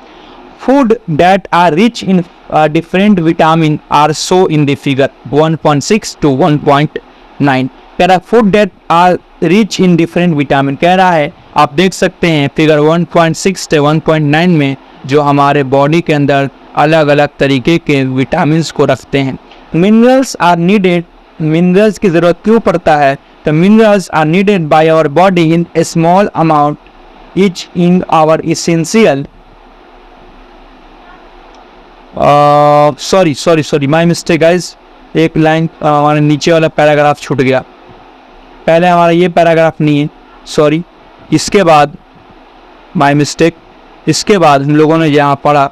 Food that are rich in different vitamin are show in the figure 1.6 to 1.9। कह रहा है food that are rich in different vitamin. कह रहा है आप देख सकते हैं फिगर 1.6 से 1.9 में जो हमारे बॉडी के अंदर अलग अलग तरीके के विटामिन्स को रखते हैं। Minerals are needed. मिनरल्स की ज़रूरत क्यों पड़ता है? तो minerals are needed by our body in a small amount each in our essential sorry my mistake guys. एक लाइन हमारे नीचे वाला पैराग्राफ छूट गया। पहले हमारा ये पैराग्राफ नहीं है, सॉरी। इसके बाद माय मिस्टेक, इसके बाद हम लोगों ने यहाँ पढ़ा,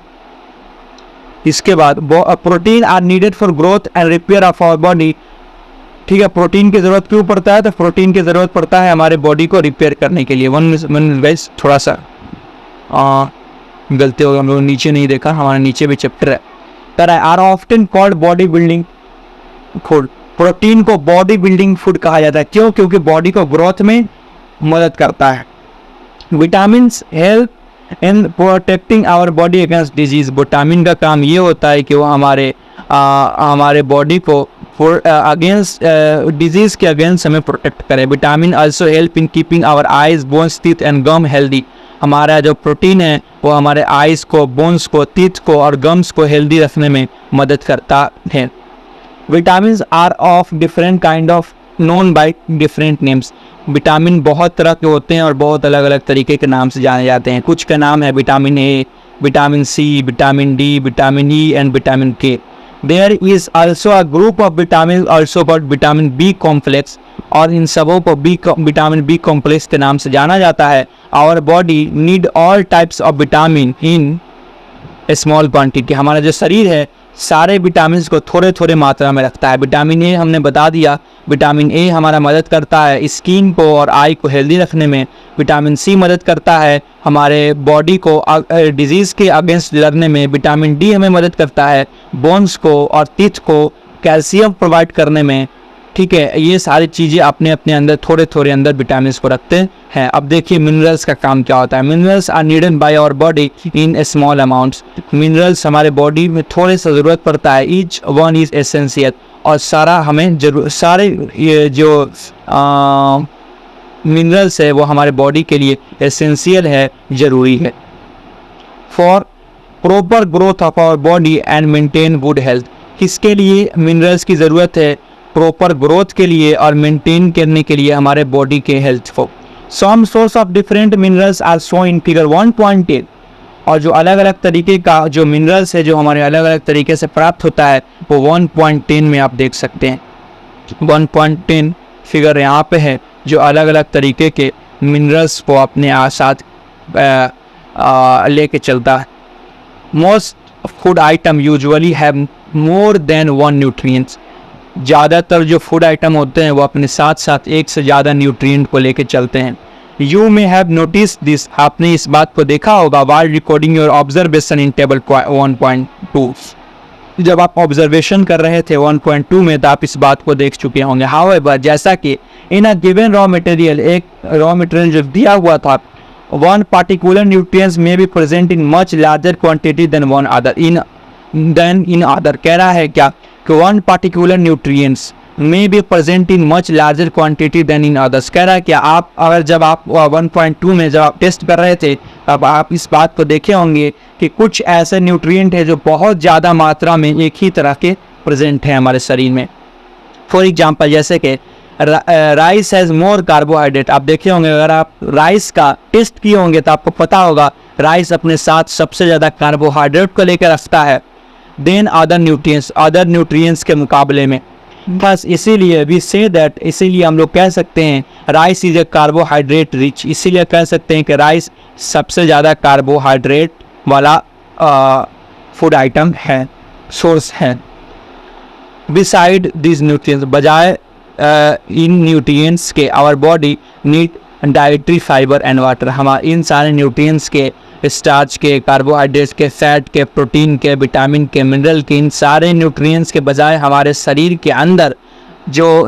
इसके बाद protein are needed for growth and repair of our body. ठीक है, प्रोटीन की ज़रूरत क्यों पड़ता है? तो प्रोटीन की ज़रूरत पड़ता है हमारे बॉडी को रिपेयर करने के लिए। वन मिनट गाइस, थोड़ा सा गलती हो गई, हम लोगों ने नीचे नहीं देखा, हमारे नीचे भी चैप्टर है। तर are often called body building food. Protein को बॉडी बिल्डिंग फूड कहा जाता है। क्यों? क्योंकि बॉडी को ग्रोथ में मदद करता है। Vitamin help in protecting our body against disease. Vitamin का काम ये होता है कि वो हमारे बॉडी को अगेंस्ट डिजीज के अगेंस्ट हमें प्रोटेक्ट करे। Vitamin also help in keeping our eyes, bones, teeth and gum healthy. हमारा जो प्रोटीन है वो हमारे आइज को, बोन्स को, टीथ को और गम्स को हेल्दी रखने में मदद करता है। Vitamin are of different kind of known by different names. Vitamin बहुत तरह के होते हैं और बहुत अलग अलग तरीके के नाम से जाने जाते हैं। कुछ का नाम है vitamin A, vitamin C, vitamin D, vitamin E and vitamin K. There is also a group of vitamin also called vitamin B complex, और इन सबों को विटामिन बी कॉम्प्लेक्स के नाम से जाना जाता है। Our body need all types of vitamin in small quantity. हमारा जो शरीर है सारे विटामिन को थोड़े थोड़े मात्रा में रखता है। विटामिन ए हमने बता दिया, विटामिन ए हमारा मदद करता है स्किन को और आई को हेल्दी रखने में। विटामिन सी मदद करता है हमारे बॉडी को डिजीज़ के अगेंस्ट लड़ने में। विटामिन डी हमें मदद करता है बोन्स को और टीथ को कैल्शियम प्रोवाइड करने में। ठीक है, ये सारी चीज़ें अपने अपने अंदर थोड़े थोड़े अंदर विटामिन को रखते हैं। अब देखिए मिनरल्स का काम क्या होता है। Minerals are needed by our body in small amounts. Minerals हमारे बॉडी में थोड़े सा ज़रूरत पड़ता है। ईच वन इज़ एसेंशियल, और सारा हमें सारे ये जो मिनरल्स है वो हमारे बॉडी के लिए एसेंशियल है, ज़रूरी है for proper growth of our body and maintain good health. किसके लिए मिनरल्स की ज़रूरत है? प्रॉपर ग्रोथ के लिए और मेंटेन करने के लिए हमारे बॉडी के हेल्थ को। Some source of different minerals are show in figure 1.10, और जो अलग अलग तरीके का जो मिनरल्स है जो हमारे अलग अलग तरीके से प्राप्त होता है वो 1.10 में आप देख सकते हैं। 1.10 फिगर यहाँ पे है जो अलग अलग तरीके के मिनरल्स को अपने साथ लेके चलता है। Most food item usually have more than one nutrients. ज़्यादातर जो फूड आइटम होते हैं वो अपने साथ साथ एक से ज़्यादा न्यूट्रिएंट को लेके चलते हैं। You may have notice this, आपने इस बात को देखा होगा while recording your observation in table 1.2। जब आप ऑब्जर्वेशन कर रहे थे 1.2 में तो आप इस बात को देख चुके होंगे। हाउएवर, जैसा कि in a given raw material, एक रॉ मटेरियल जो दिया हुआ था, one particular nutrients may be present in much larger quantity than one other in other. कह रहा है क्या कि one particular nutrients may be present in much larger quantity than in others. कह रहा है कि आप अगर जब आप 1.2 में जब आप टेस्ट कर रहे थे तब आप इस बात को देखे होंगे कि कुछ ऐसे न्यूट्रिएंट है जो बहुत ज़्यादा मात्रा में एक ही तरह के प्रेजेंट हैं हमारे शरीर में। फॉर एग्जांपल, जैसे कि राइस हैज़ मोर कार्बोहाइड्रेट। आप देखे होंगे, अगर आप राइस का टेस्ट किए होंगे तो आपको पता होगा राइस अपने साथ सबसे ज़्यादा कार्बोहाइड्रेट को लेकर रखता है देन अदर न्यूट्रिएंट्स के मुकाबले में। बस इसीलिए वी से दैट, इसीलिए हम लोग कह सकते हैं rice is a carbohydrate rich. इसीलिए कह सकते हैं कि राइस सबसे ज़्यादा कार्बोहाइड्रेट वाला फूड आइटम है, सोर्स है। बिसाइड दिस न्यूट्रिएंट्स, बजाय इन न्यूट्रिएंट्स के our body need dietary fibre and water. हमारे इन सारे न्यूट्रिएंट्स के, स्टार्च के, कार्बोहाइड्रेट्स के, फैट के, प्रोटीन के, विटामिन के, मिनरल के, इन सारे न्यूट्रिएंट्स के बजाय हमारे शरीर के अंदर जो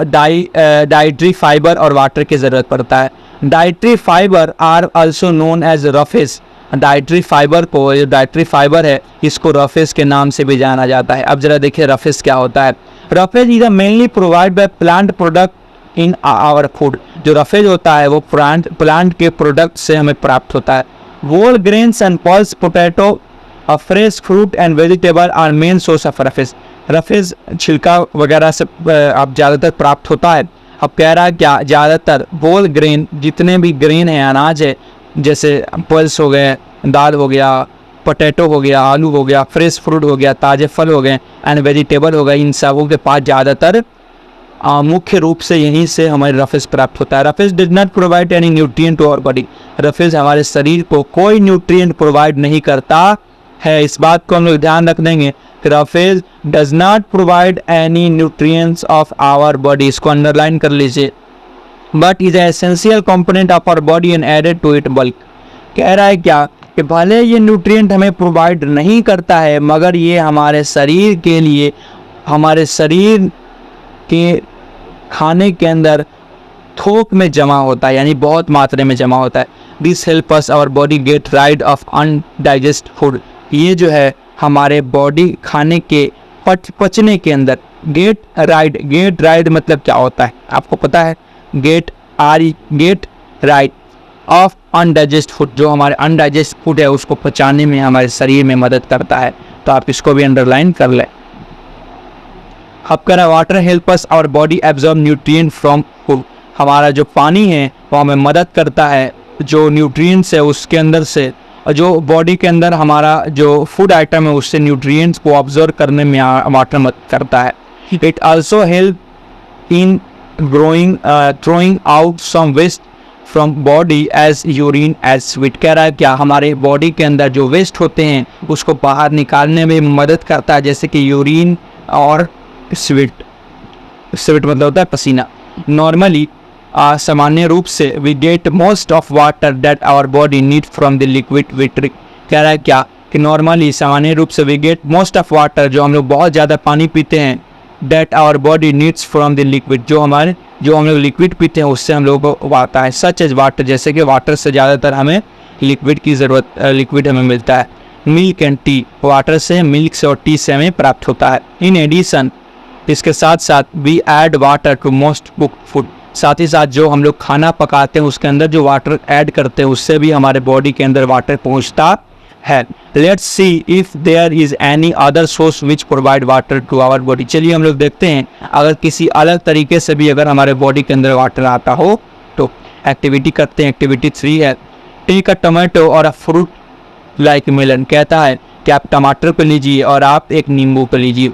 डाइटरी फाइबर और वाटर की ज़रूरत पड़ता है। Dietary fibre are also known as roughage. Dietary fibre को, जो डाइटरी फाइबर है इसको रफेज के नाम से भी जाना जाता है। अब ज़रा देखिए रफेज क्या होता है। Roughage is mainly provide by plant product in our food. जो रफेज होता है वो प्लांट के प्रोडक्ट से हमें प्राप्त होता है। Whole grains and pulse, potato, fresh fruit and vegetable are main source of roughage. Roughage छिलका वगैरह से अब ज़्यादातर प्राप्त होता है। अब कह रहा है क्या, ज़्यादातर होल ग्रेन, जितने भी ग्रेन हैं, अनाज है, जैसे पल्स हो गए, दाल हो गया, पोटैटो हो गया, आलू हो गया, फ्रेश फ्रूट हो गया, ताज़े फल हो गए एंड वेजिटेबल हो गए, इन सबों के पास ज़्यादातर मुख्य रूप से यहीं से हमारे रफेज प्राप्त होता है। Roughage did not provide any nutrient to our body. Roughage हमारे शरीर को कोई न्यूट्रिएंट प्रोवाइड नहीं करता है। इस बात को हम लोग ध्यान रख देंगे कि roughage does not provide any nutrients of our body. इसको अंडरलाइन कर लीजिए। But is essential component of our body and added to it bulk. कह रहा है क्या कि भले ये न्यूट्रिएंट हमें प्रोवाइड नहीं करता है मगर ये हमारे शरीर के लिए, हमारे शरीर के खाने के अंदर थोक में जमा होता है, यानी बहुत मात्रा में जमा होता है। This help us our body get rid of undigest food. ये जो है हमारे बॉडी खाने के पचने के अंदर गेट राइड मतलब क्या होता है आपको पता है? Gate rid of undigest food. जो हमारे अनडाइजेस्ट फूड है उसको पचाने में हमारे शरीर में मदद करता है। तो आप इसको भी अंडरलाइन कर लें। अब कह रहा है water help us our body absorb nutrient from food. हमारा जो पानी है वो हमें मदद करता है जो न्यूट्रिएंट्स है उसके अंदर से और जो बॉडी के अंदर हमारा जो फूड आइटम है उससे न्यूट्रिएंट्स को ऑब्जर्व करने में वाटर मदद करता है। It also help in growing throwing out some waste from body as urine as sweat. कह रहा है क्या हमारे बॉडी के अंदर जो वेस्ट होते हैं उसको बाहर निकालने में मदद करता है, जैसे कि यूरिन और स्वीट। स्वीट मतलब होता है पसीना। नॉर्मली सामान्य रूप से we get most of water that our body need from the liquid विट्री। कह रहा है क्या कि नॉर्मली सामान्य रूप से we get most of water, जो हम लोग बहुत ज़्यादा पानी पीते हैं, that our body needs from the liquid, जो हम लोग लिक्विड पीते हैं उससे हम लोगों को आता है। सच एज वाटर, जैसे कि वाटर से ज़्यादातर हमें लिक्विड की ज़रूरत, लिक्विड हमें मिलता है। मिल्क एंड टी, वाटर से, मिल्क से और टी से हमें प्राप्त होता है। इन एडिशन, इसके साथ साथ we add water to most cook food, साथ ही साथ जो हम लोग खाना पकाते हैं उसके अंदर जो वाटर ऐड करते हैं उससे भी हमारे बॉडी के अंदर वाटर पहुंचता है। Let's see if there is any other source which provide water to our body. चलिए हम लोग देखते हैं अगर किसी अलग तरीके से भी अगर हमारे बॉडी के अंदर वाटर आता हो तो। एक्टिविटी करते हैं। एक्टिविटी 3 है, टेक अ टमाटो और अ फ्रूट लाइक मेलन। कहता है कि आप टमाटर को लीजिए और आप एक नींबू को लीजिए,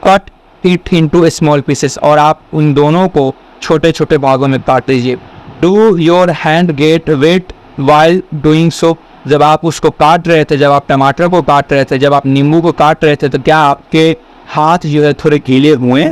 cut it into small pieces, और आप उन दोनों को छोटे छोटे भागों में काट लीजिए। Do your hand get wet while doing so. जब आप उसको काट रहे थे, जब आप टमाटर को काट रहे थे, जब आप नींबू को काट रहे थे, तो क्या आपके हाथ जो है थोड़े गीले हुए?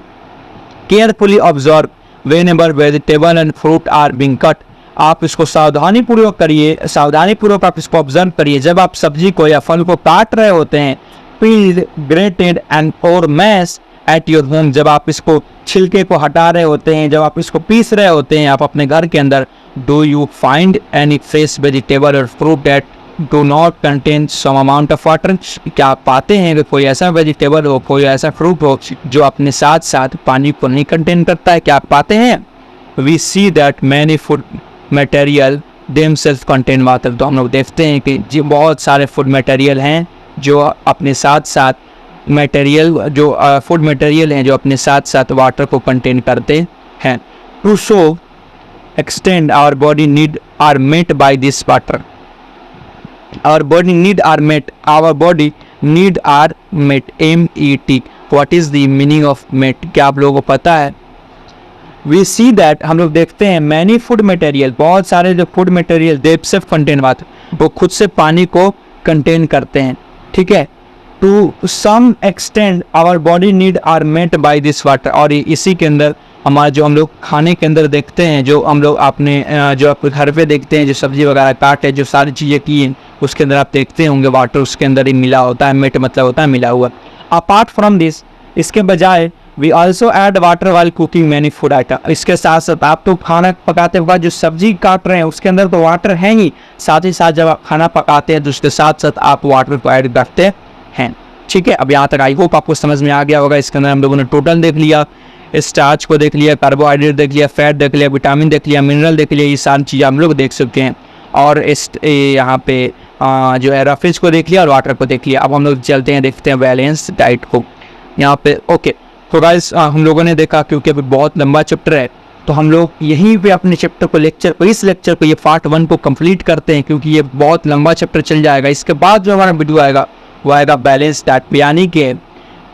Carefully observe when ever vegetable and fruit are being cut. आप इसको सावधानी पूर्वक करिए, सावधानी पूर्वक आप इसको ऑब्जर्व करिए। जब आप सब्जी को या फल को काट रहे होते हैं, पील्ड, ग्रेटेड एंड और मैश एट योर होम, जब आप इसको छिलके को हटा रहे होते हैं, जब आप इसको पीस रहे होते हैं आप अपने घर के अंदर, do you find any fresh vegetable और fruit that do not contain some amount of water. क्या आप पाते हैं कि कोई ऐसा वेजिटेबल हो, कोई ऐसा फ्रूट हो जो अपने साथ साथ पानी को नहीं कंटेन करता है? क्या आप पाते हैं? We see that many food material themselves contain water. तो हम लोग देखते हैं कि जी बहुत सारे फूड मटेरियल हैं जो अपने साथ साथ फूड मटेरियल हैं जो अपने साथ साथ वाटर को कंटेन करते हैं। To show extend our body need are met by this water. Our body need are met. Our body need are met. MET. What is the meaning of met? क्या आप लोगों को पता है? We see that, हम लोग देखते हैं, many food material, बहुत सारे जो food material themselves contain water, वो खुद से पानी को contain करते हैं, ठीक है। To some extent our body need are met by this water। और इसी के अंदर हमारा जो हम लोग खाने के अंदर देखते हैं, जो हम लोग अपने जो आप घर पे देखते हैं, जो सब्जी वगैरह काटे, जो सारी चीज़ें की हैं उसके अंदर आप देखते होंगे वाटर उसके अंदर ही मिला होता है। मेट मतलब होता है मिला हुआ। अपार्ट फ्रॉम दिस, इसके बजाय we also add water while cooking many food item. इसके साथ साथ आप तो खाना पकाते वक्त जो सब्जी काट रहे हैं उसके अंदर तो वाटर है ही, साथ ही साथ जब आप खाना पकाते हैं तो उसके साथ साथ आप वाटर को ऐड करते हैं, ठीक है। अब यहाँ तक आई होप आपको समझ में आ गया होगा। इसके अंदर हम लोगों ने टोटल देख लिया, स्टार्च को देख लिया, कार्बोहाइड्रेट देख लिया, फैट देख लिया, विटामिन देख लिया, मिनरल देख लिया, ये सारी चीज़ें हम लोग देख सकते हैं। और इस यहाँ पे जो है रफेज को देख लिया और वाटर को देख लिया। अब हम लोग चलते हैं, देखते हैं बैलेंस डाइट को यहाँ पे। ओके, तो गाइस हम लोगों ने देखा, क्योंकि अभी बहुत लंबा चैप्टर है तो हम लोग यहीं पे अपने चैप्टर को इस लेक्चर को, ये पार्ट 1 को कंप्लीट करते हैं, क्योंकि ये बहुत लंबा चैप्टर चल जाएगा। इसके बाद जो हमारा वीडियो आएगा वो आएगा बैलेंस डाइट, यानी कि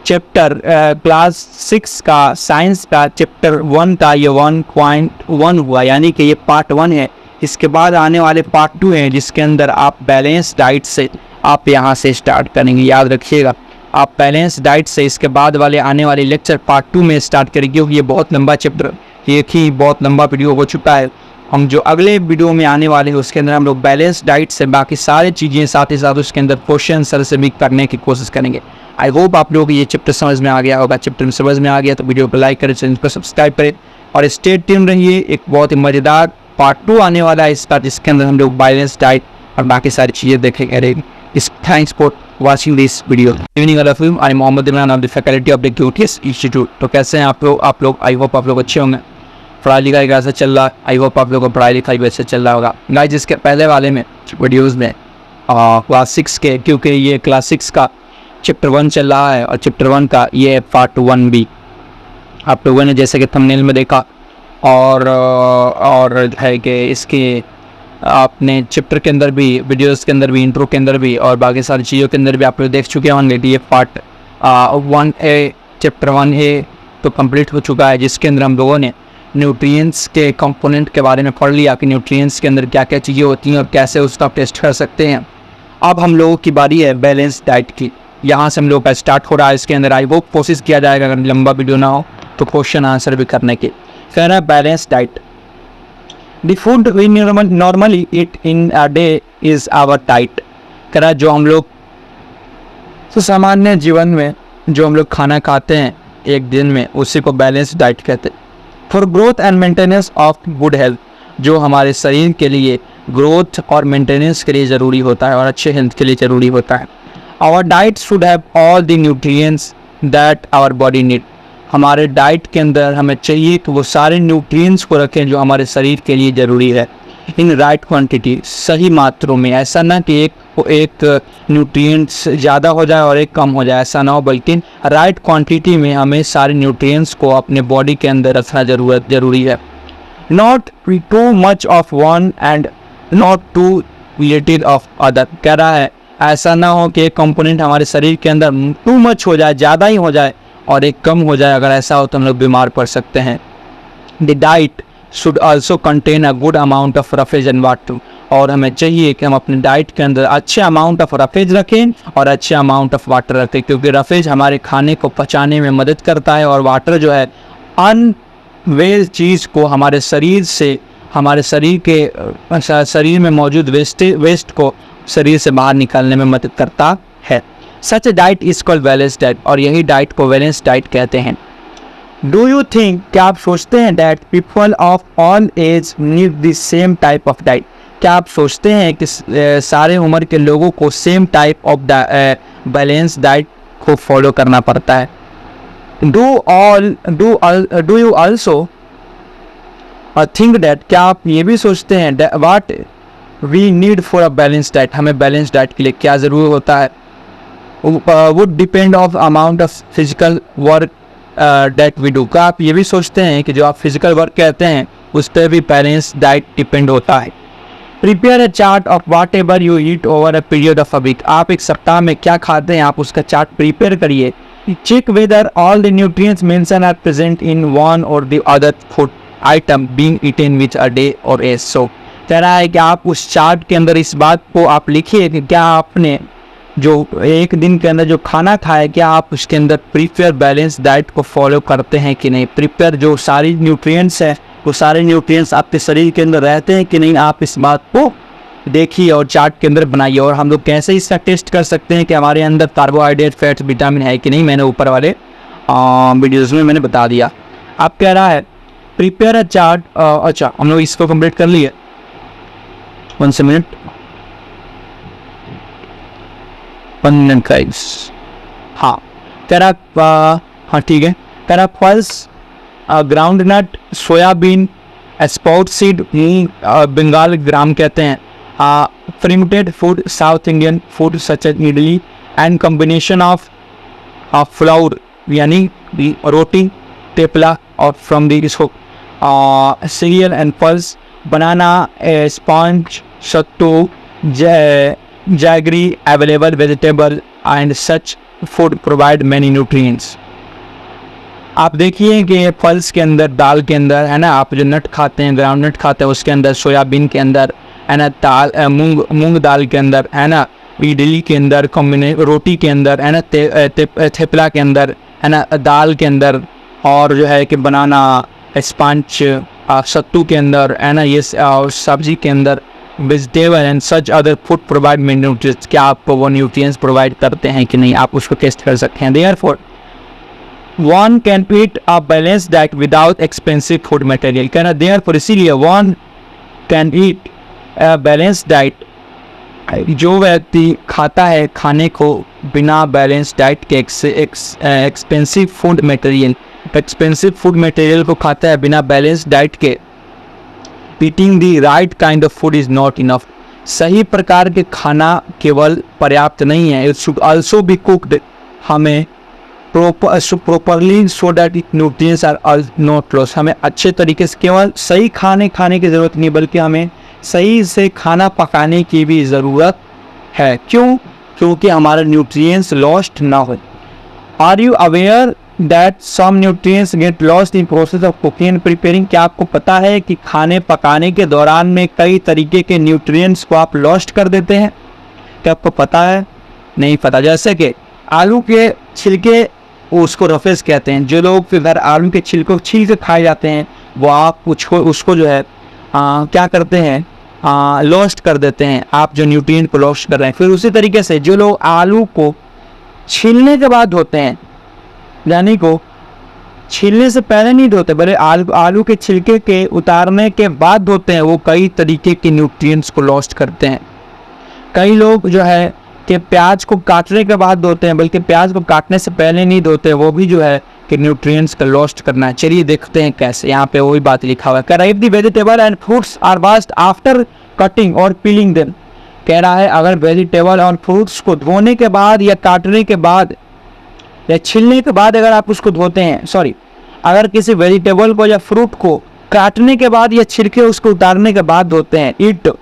चैप्टर क्लास 6 का साइंस का चैप्टर 1 का ये 1.1 हुआ, यानी कि ये पार्ट 1 है। इसके बाद आने वाले पार्ट 2 हैं जिसके अंदर आप बैलेंस डाइट से आप यहाँ से स्टार्ट करेंगे। याद रखिएगा, आप बैलेंस डाइट से इसके बाद वाले आने वाले लेक्चर पार्ट 2 में स्टार्ट करेंगे, क्योंकि ये बहुत लंबा चैप्टर, एक ही बहुत लंबा वीडियो हो चुका है। हम जो अगले वीडियो में आने वाले हैं उसके अंदर हम लोग बैलेंस डाइट से बाकी सारी चीज़ें, साथ ही साथ उसके अंदर क्वेश्चन आंसर से भी करने की कोशिश करेंगे। आई होप आप लोगों को ये चैप्टर समझ में आ गया होगा। चैप्टर में समझ में आ गया तो वीडियो को लाइक करें, चैनल को सब्सक्राइब करें और स्टे ट्यून रहिए। एक बहुत ही मज़ेदार पार्ट 2 आने वाला है इसका, जिसके अंदर हम लोग बैलेंस डाइट और बाकी सारी चीज़ें देखेंगे। Thanks for watching this video. Evening all film, I Mohammad Imran of the faculty of the QTS institute. तो कैसे हैं आप लोग? आई होप आप लोग अच्छे होंगे। पढ़ाई लिखाई कैसे चल रहा है? आई होप आप लोगों को पढ़ाई लिखाई वैसे चल रहा होगा। गाइस, जिसके पहले वाले में वीडियोज़ में क्लास 6 के, क्योंकि ये क्लास 6 का चैप्टर 1 चल रहा है और चैप्टर 1 का ये पार्ट 1 भी आप लोगों ने जैसे कि थंबनेल में देखा, और है कि इसके अपने चैप्टर के अंदर भी, वीडियोस के अंदर भी, इंट्रो के अंदर भी और बाकी सारी चीज़ों के अंदर भी आप लोग देख चुके होंगे कि ये पार्ट 1A चैप्टर 1A तो कंप्लीट हो चुका है, जिसके अंदर हम लोगों ने न्यूट्रिएंट्स के कंपोनेंट के बारे में पढ़ लिया कि न्यूट्रिएंट्स के अंदर क्या क्या चीज़ें होती हैं और कैसे उसका टेस्ट कर सकते हैं। अब हम लोगों की बारी है बैलेंस डाइट की। यहाँ से हम लोग का स्टार्ट हो रहा है। इसके अंदर आई वो कोशिश किया जाएगा अगर लंबा वीडियो ना हो तो क्वेश्चन आंसर भी करने के। कह रहा है balance diet, the food we normally eat in a day is our diet. कह रहा है जो हम लोग तो सामान्य जीवन में जो हम लोग खाना खाते हैं एक दिन में, उसी को बैलेंस डाइट कहते हैं। For growth and maintenance of good health, जो हमारे शरीर के लिए ग्रोथ और मेंटेनेंस के लिए ज़रूरी होता है और अच्छे हेल्थ के लिए ज़रूरी होता है। Our diet should have all the nutrients that our body need. हमारे डाइट के अंदर हमें चाहिए कि वो सारे न्यूट्रिएंट्स को रखें जो हमारे शरीर के लिए ज़रूरी है, इन राइट क्वांटिटी, सही मात्रों में। ऐसा ना कि एक न्यूट्रिएंट्स ज़्यादा हो जाए और एक कम हो जाए, ऐसा ना हो, बल्कि राइट क्वांटिटी में हमें सारे न्यूट्रिएंट्स को अपने बॉडी के अंदर रखना ज़रूरी है। Not too much of one and not too little of other. कह रहा है ऐसा ना हो कि एक कंपोनेंट हमारे शरीर के अंदर टू मच हो जाए, ज़्यादा ही हो जाए, और एक कम हो जाए। अगर ऐसा हो तो हम लोग बीमार पड़ सकते हैं। The diet should also contain a good amount of roughage and water. और हमें चाहिए कि हम अपने डाइट के अंदर अच्छे अमाउंट ऑफ रफेज रखें और अच्छे अमाउंट ऑफ वाटर रखें, क्योंकि रफेज हमारे खाने को पचाने में मदद करता है और वाटर जो है अनवेस्ट चीज़ को हमारे शरीर से, हमारे शरीर में मौजूद वेस्ट को शरीर से बाहर निकालने में मदद करता है। Such diet is called balance diet, और यही डाइट को बैलेंस डाइट कहते हैं। डू यू थिंक, क्या आप सोचते हैं that people of all age need the same type of diet? क्या आप सोचते हैं कि सारे उम्र के लोगों को same type of balance diet को फॉलो करना पड़ता है? Do you also think that, क्या आप ये भी सोचते हैं what we need for a balance diet, हमें बैलेंस डाइट के लिए क्या ज़रूर होता है? Would depend of amount of physical work that we do. क्या आप ये भी सोचते हैं कि जो आप फिजिकल वर्क कहते हैं उस पर भी बैलेंस डाइट डिपेंड होता है? Prepare a chart of whatever you eat over a period of a week. आप एक सप्ताह में क्या खाते हैं आप उसका चार्ट प्रिपेयर करिए। Check whether all the nutrients mention are present in one और the other food item being eaten which a day और ए। सो कह रहा है कि आप उस चार्ट के अंदर इस बात को आप लिखिए कि क्या आपने जो एक दिन के अंदर जो खाना खाया, क्या आप उसके अंदर प्रिपेयर बैलेंस डाइट को फॉलो करते हैं कि नहीं। प्रिपेयर जो सारी न्यूट्रिएंट्स है वो सारे न्यूट्रिएंट्स आपके शरीर के अंदर रहते हैं कि नहीं, आप इस बात को देखिए और चार्ट के अंदर बनाइए। और हम लोग कैसे इसका टेस्ट कर सकते हैं कि हमारे अंदर कार्बोहाइड्रेट, फैट्स, विटामिन है कि नहीं, मैंने ऊपर वाले वीडियोज़ में मैंने बता दिया। आप कह रहा है प्रिपेयर अ चार्ट। अच्छा, हम लोग इसको कंप्लीट कर लिए। 1 मिनट गाइस। हाँ, कह रहा हाँ ठीक है। कह रहा pulses, groundnut, soybean, sprout seed, Bengal gram कहते हैं, fermented food, South Indian food such as idli and combination of flour यानी रोटी, तेपला और from the इसको cereal and pulse, banana, sponge, sattu, jaggery, available vegetable and such food provide many nutrients। आप देखिए कि falls के अंदर, दाल के अंदर है ना, आप जो नट खाते हैं, ग्राउंड नट खाते हैं, उसके अंदर, सोयाबीन के अंदर है ना, दाल मूंग दाल के अंदर है ना, इडली के अंदर, रोटी के अंदर है ना, थेपला के अंदर है ना, दाल के अंदर, और जो है कि बनाना, स्पंज, सत्तू के अंदर है ना, ये सब्जी के अंदर, vegetable and such other food provide में न्यूट्रिएंट्स। क्या आपको वो न्यूट्रिएंट्स प्रोवाइड करते हैं कि नहीं, आप उसको टेस्ट कर सकते हैं। Therefore one can eat a balanced diet without expensive food material। कहना therefore इसीलिए one can eat a balanced diet, जो व्यक्ति खाता है खाने को बिना बैलेंस डाइट के एक्सपेंसिव फूड मटेरियल को खाता है बिना बैलेंस डाइट के। Eating the right kind of food is not enough. सही प्रकार के खाना केवल पर्याप्त नहीं है, it should also be cooked, हमें properly so that it nutrients are not loss. हमें अच्छे तरीके से केवल सही खाने की ज़रूरत नहीं, बल्कि हमें सही से खाना पकाने की भी ज़रूरत है। क्यों? क्योंकि हमारे न्यूट्रिएंट्स लॉस्ट ना हो। Are you aware that some nutrients get lost in process of cooking and preparing? क्या आपको पता है कि खाने पकाने के दौरान में कई तरीके के न्यूट्रिएंट्स को आप लॉस्ट कर देते हैं? क्या आपको पता है? नहीं पता। जैसे कि आलू के छिलके, उसको रफेज कहते हैं। जो लोग फिर आलू के छिलकों छील के खाए जाते हैं, वो आप उसको जो है क्या करते हैं, लॉस्ट कर देते हैं। आप जो न्यूट्रिएंट को लॉस्ट कर रहे हैं। फिर उसी तरीके से जो लोग आलू को छीलने के बाद धोते हैं, यानी को छीलने से पहले नहीं धोते, बल्कि आलू के छिलके के उतारने के बाद धोते हैं, वो कई तरीके के न्यूट्रिएंट्स को लॉस्ट करते हैं। कई लोग जो है कि प्याज को काटने के बाद धोते हैं, बल्कि प्याज को काटने से पहले नहीं धोते, वो भी जो है कि न्यूट्रिएंट्स का लॉस्ट करना है। चलिए देखते हैं कैसे। यहाँ पे वही बात लिखा हुआ है, if the vegetable and fruits are washed after cutting और पीलिंग देम। कह रहा है अगर वेजिटेबल और फ्रूट्स को धोने के बाद या काटने के बाद या छीलने के बाद अगर आप उसको धोते हैं, अगर किसी वेजिटेबल को या फ्रूट को काटने के बाद या छिलके उसको उतारने के बाद धोते हैं, it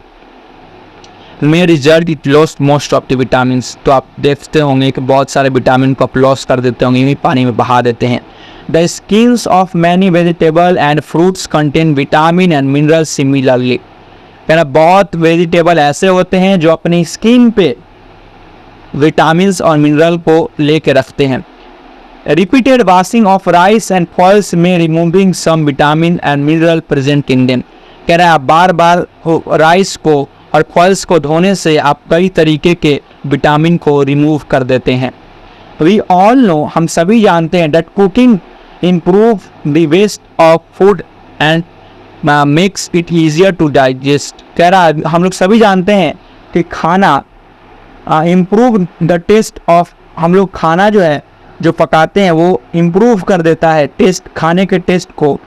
may result it lost most of the vitamin. तो आप देखते होंगे कि बहुत सारे विटामिन को आप लॉस कर देते होंगे, यही पानी में बहा देते हैं। The skins of many vegetable and fruits contain vitamin and mineral similarly. कहना बहुत वेजिटेबल ऐसे होते हैं जो अपनी स्किन पे विटामिन और मिनरल को लेके रखते हैं। Repeated washing of rice and pulses में removing some vitamin and mineral present in them. कह रहा है आप बार बार राइस को और फॉल्स को धोने से आप कई तरीके के विटामिन को रिमूव कर देते हैं। वी ऑल नो, हम सभी जानते हैं, that cooking improve the waste of food and makes it easier to digest. कह रहा है हम लोग सभी जानते हैं कि खाना इम्प्रूव द टेस्ट ऑफ, हम लोग खाना जो है जो पकाते हैं वो इम्प्रूव कर देता है टेस्ट, खाने के टेस्ट को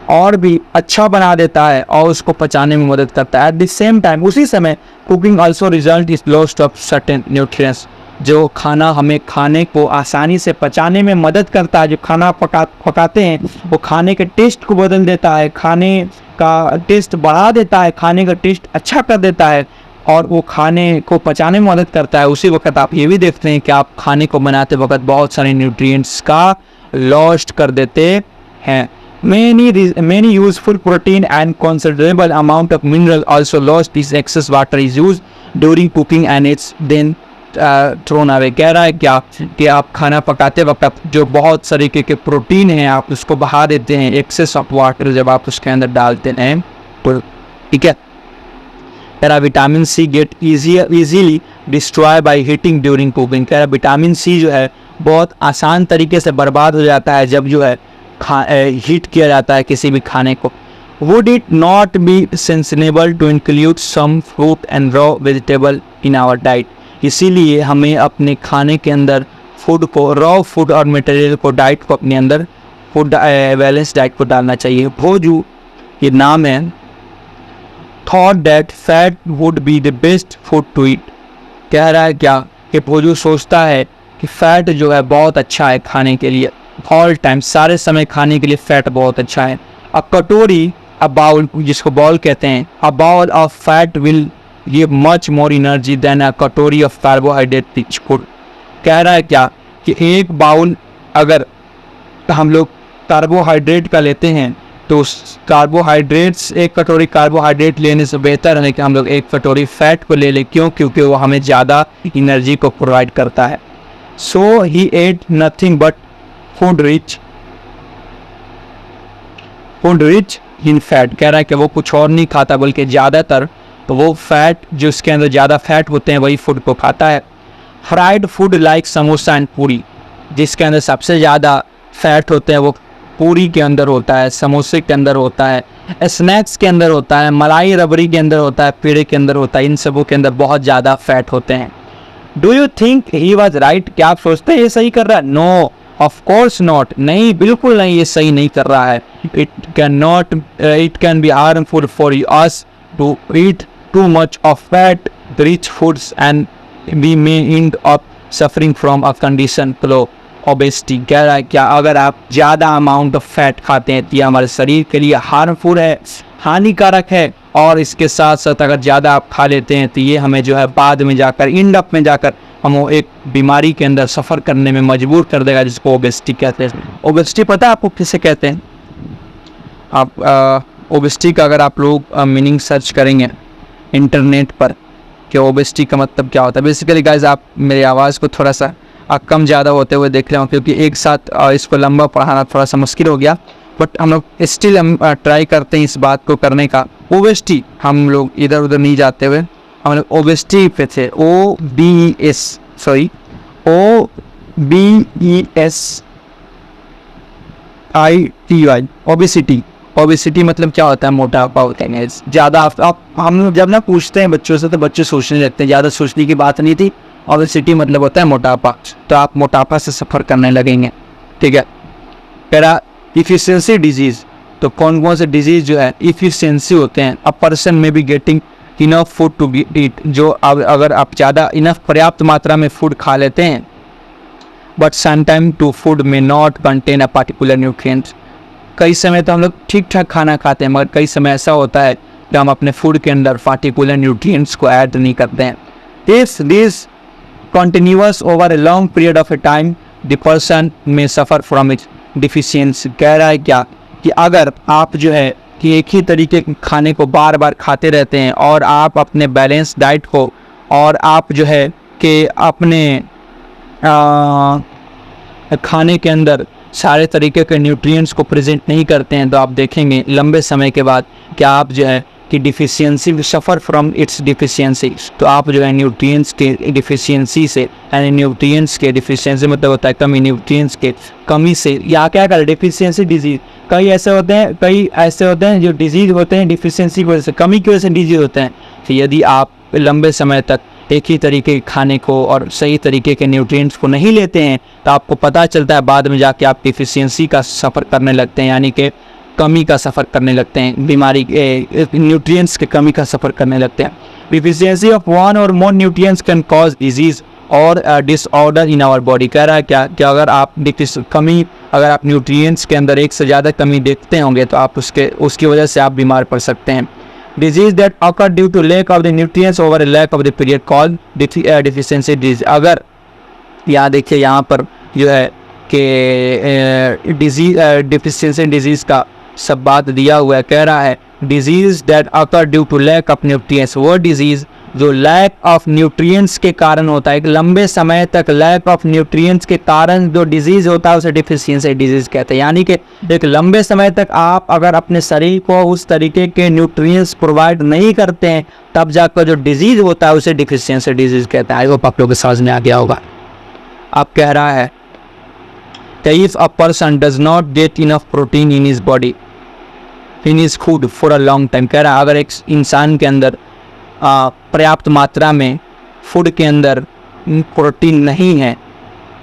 और भी अच्छा बना देता है और उसको पचाने में मदद करता है। एट द सेम टाइम, उसी समय cooking also result is lost of certain nutrients. जो खाना हमें खाने को आसानी से पचाने में मदद करता है, जो खाना पकाते हैं वो खाने के टेस्ट को बदल देता है, खाने का टेस्ट बढ़ा देता है, खाने का टेस्ट अच्छा कर देता है और वो खाने को पचाने में मदद करता है। उसी वक्त आप ये भी देखते हैं कि आप खाने को बनाते वक्त बहुत सारे न्यूट्रिएंट्स का लॉस्ट कर देते हैं। Many useful protein and considerable amount of mineral also lost if excess water is used during cooking and it's then thrown away। कह रहा है क्या कि आप खाना पकाते वक्त जो बहुत तरीके के प्रोटीन हैं आप उसको बहा देते हैं, एक्सेस ऑफ वाटर जब आप उसके अंदर डालते हैं, ठीक है। कह रहा vitamin C get easily destroy by heating during cooking. कह रहा विटामिन सी जो है बहुत आसान तरीके से बर्बाद हो जाता है जब जो है हीट किया जाता है किसी भी खाने को। Would it not be sensible to include some fruit and raw vegetable in our diet? इसीलिए हमें अपने खाने के अंदर फूड को, रॉ फूड और मटेरियल को, डाइट को अपने अंदर फूड बैलेंस डाइट को डालना चाहिए। भोजू ये नाम है, thought that fat would be the best food to eat. कह रहा है क्या कि भोजू सोचता है कि फैट जो है बहुत अच्छा है खाने के लिए, ऑल टाइम सारे समय खाने के लिए फैट बहुत अच्छा है। अ कटोरी, अ बाउल, जिसको बाउल कहते हैं, a bowl of fat will give much more energy than a कटोरी ऑफ कार्बोहाइड्रेट रिच फूड। कह रहा है क्या कि एक बाउल अगर हम लोग कार्बोहाइड्रेट का लेते हैं तो कार्बोहाइड्रेट्स, एक कटोरी कार्बोहाइड्रेट लेने से बेहतर है कि हम लोग एक कटोरी फैट को ले लें। क्यों? क्योंकि वो हमें ज़्यादा एनर्जी को प्रोवाइड करता है। So he ate nothing but food rich in fat. कह रहा है कि वो कुछ और नहीं खाता बल्कि ज़्यादातर तो वो फैट, जो उसके अंदर ज़्यादा फैट होते हैं वही फूड को खाता है। Fried food like samosa and पूरी, जिसके अंदर सबसे ज़्यादा फैट होते हैं वो पूरी के अंदर होता है, समोसे के अंदर होता है, स्नैक्स के अंदर होता है, मलाई रबड़ी के अंदर होता है, पेड़े के अंदर होता है। इन सबों के अंदर बहुत ज़्यादा फैट होते हैं। Do you think he was right? क्या आप सोचते हैं ये सही कर रहा है? No, of course not. नहीं, बिल्कुल नहीं, ये सही नहीं कर रहा है। It can be harmful for us to eat too much of fat rich foods and we may end up suffering from a condition called obesity. कह रहा है क्या अगर आप ज़्यादा अमाउंट ऑफ फैट खाते हैं तो ये हमारे शरीर के लिए हार्मफुल है, हानिकारक है और इसके साथ साथ अगर ज़्यादा आप खा लेते हैं तो ये हमें जो है बाद में जाकर एंड अप में जाकर हम एक बीमारी के अंदर सफ़र करने में मजबूर कर देगा, जिसको ओबेसिटी कहते हैं। ओबेसिटी पता है आपको किसे कहते हैं? आप ओबेसिटी का अगर आप लोग मीनिंग सर्च करेंगे इंटरनेट पर कि ओबेसिटी का मतलब क्या होता है, बेसिकली गाइज आप मेरी आवाज़ को थोड़ा सा कम ज़्यादा होते हुए देख रहे हो, क्योंकि एक साथ इसको लंबा पढ़ाना थोड़ा सा मुश्किल हो गया, बट हम लोग स्टिल हम ट्राई करते हैं इस बात को करने का। ओबेसिटी हम लोग इधर उधर नहीं जाते हुए हम लोग ओबेसिटी पे थे, OBESITY, ओबेसिटी। ओबेसिटी मतलब क्या होता है? मोटापा होता है। ज़्यादा आप हम लोग जब ना पूछते हैं बच्चों से तो बच्चे सोचने लगते हैं, ज़्यादा सोचने की बात नहीं थी। ओबेसिटी मतलब होता है मोटापा, तो आप मोटापा से सफ़र करने लगेंगे, ठीक है। कह रहा इफिशियंसी डिजीज़, तो कौन कौन से डिजीज़ जो है इफिशियंसी होते हैं। A person may be getting enough food to be eat, जो अगर आप ज़्यादा इनफ पर्याप्त मात्रा में फूड खा लेते हैं, बट समटाइम टू फूड में not contain a particular nutrients. कई समय तो हम लोग ठीक ठाक खाना खाते हैं, मगर कई समय ऐसा होता है कि हम अपने फूड के अंदर पर्टिकुलर न्यूट्रिएंट्स को ऐड नहीं करते हैं। This continuous over a long period of A time the person में सफ़र फ्रॉम इट्स डिफिशियंसी। कह रहा है क्या कि अगर आप जो है कि एक ही तरीके के खाने को बार बार खाते रहते हैं और आप अपने बैलेंस डाइट को और आप जो है कि अपने खाने के अंदर सारे तरीके के न्यूट्रिएंट्स को प्रेजेंट नहीं करते हैं, तो आप देखेंगे लंबे समय के बाद कि आप जो है कि deficiency suffer from its deficiency, तो आप जो है न्यूट्रिएंट्स के डिफिशियंसी से, यानी न्यूट्रिएंट्स के डिफिशियंसी मतलब होता है कमी, न्यूट्रिएंट्स के कमी से, या क्या कर डिफिशियंसी डिजीज़। कई ऐसे होते हैं जो डिजीज़ होते हैं डिफिशियंसी की वजह से, कमी की वजह से डिजीज़ होते हैं। तो यदि आप लंबे समय तक एक ही तरीके के खाने को और सही तरीके के न्यूट्रिएंट्स को नहीं लेते हैं, तो आपको पता चलता है बाद में जाके आप डिफिशियंसी का सफ़र करने लगते हैं, यानी कि कमी का सफ़र करने लगते हैं, बीमारी न्यूट्रिएंट्स के कमी का सफ़र करने लगते हैं। Deficiency of one or more nutrients can cause disease और डिसऑर्डर इन आवर बॉडी। कह रहा है क्या कि अगर आप अगर आप न्यूट्रिएंट्स के अंदर एक से ज़्यादा कमी देखते होंगे तो आप उसकी वजह से आप बीमार पड़ सकते हैं। Disease that occur due to lack of the nutrients over a lack of the period called deficiency disease. अगर यहाँ देखिए यहाँ पर जो है कि डिफिशियंसी डिजीज़ का सब बात दिया हुआ है। कह रहा है disease that occur due to lack of nutrients, वो डिजीज़ जो लैक ऑफ न्यूट्रिएंट्स के कारण होता है, एक लंबे समय तक लैक ऑफ न्यूट्रिएंट्स के कारण जो डिजीज़ होता है उसे डिफिशियंसी डिजीज़ कहते हैं। यानी कि एक लंबे समय तक आप अगर अपने शरीर को उस तरीके के न्यूट्रिएंट्स प्रोवाइड नहीं करते हैं, तब जाकर जो डिजीज़ होता है उसे डिफिशियंसी डिजीज़ कहते हैं। आई होप आप लोगों को समझ में आ गया होगा। अब कह रहा है if a person does not get enough protein in his body in his food for a long time, कह रहा है अगर एक इंसान के अंदर पर्याप्त मात्रा में फूड के अंदर प्रोटीन नहीं है,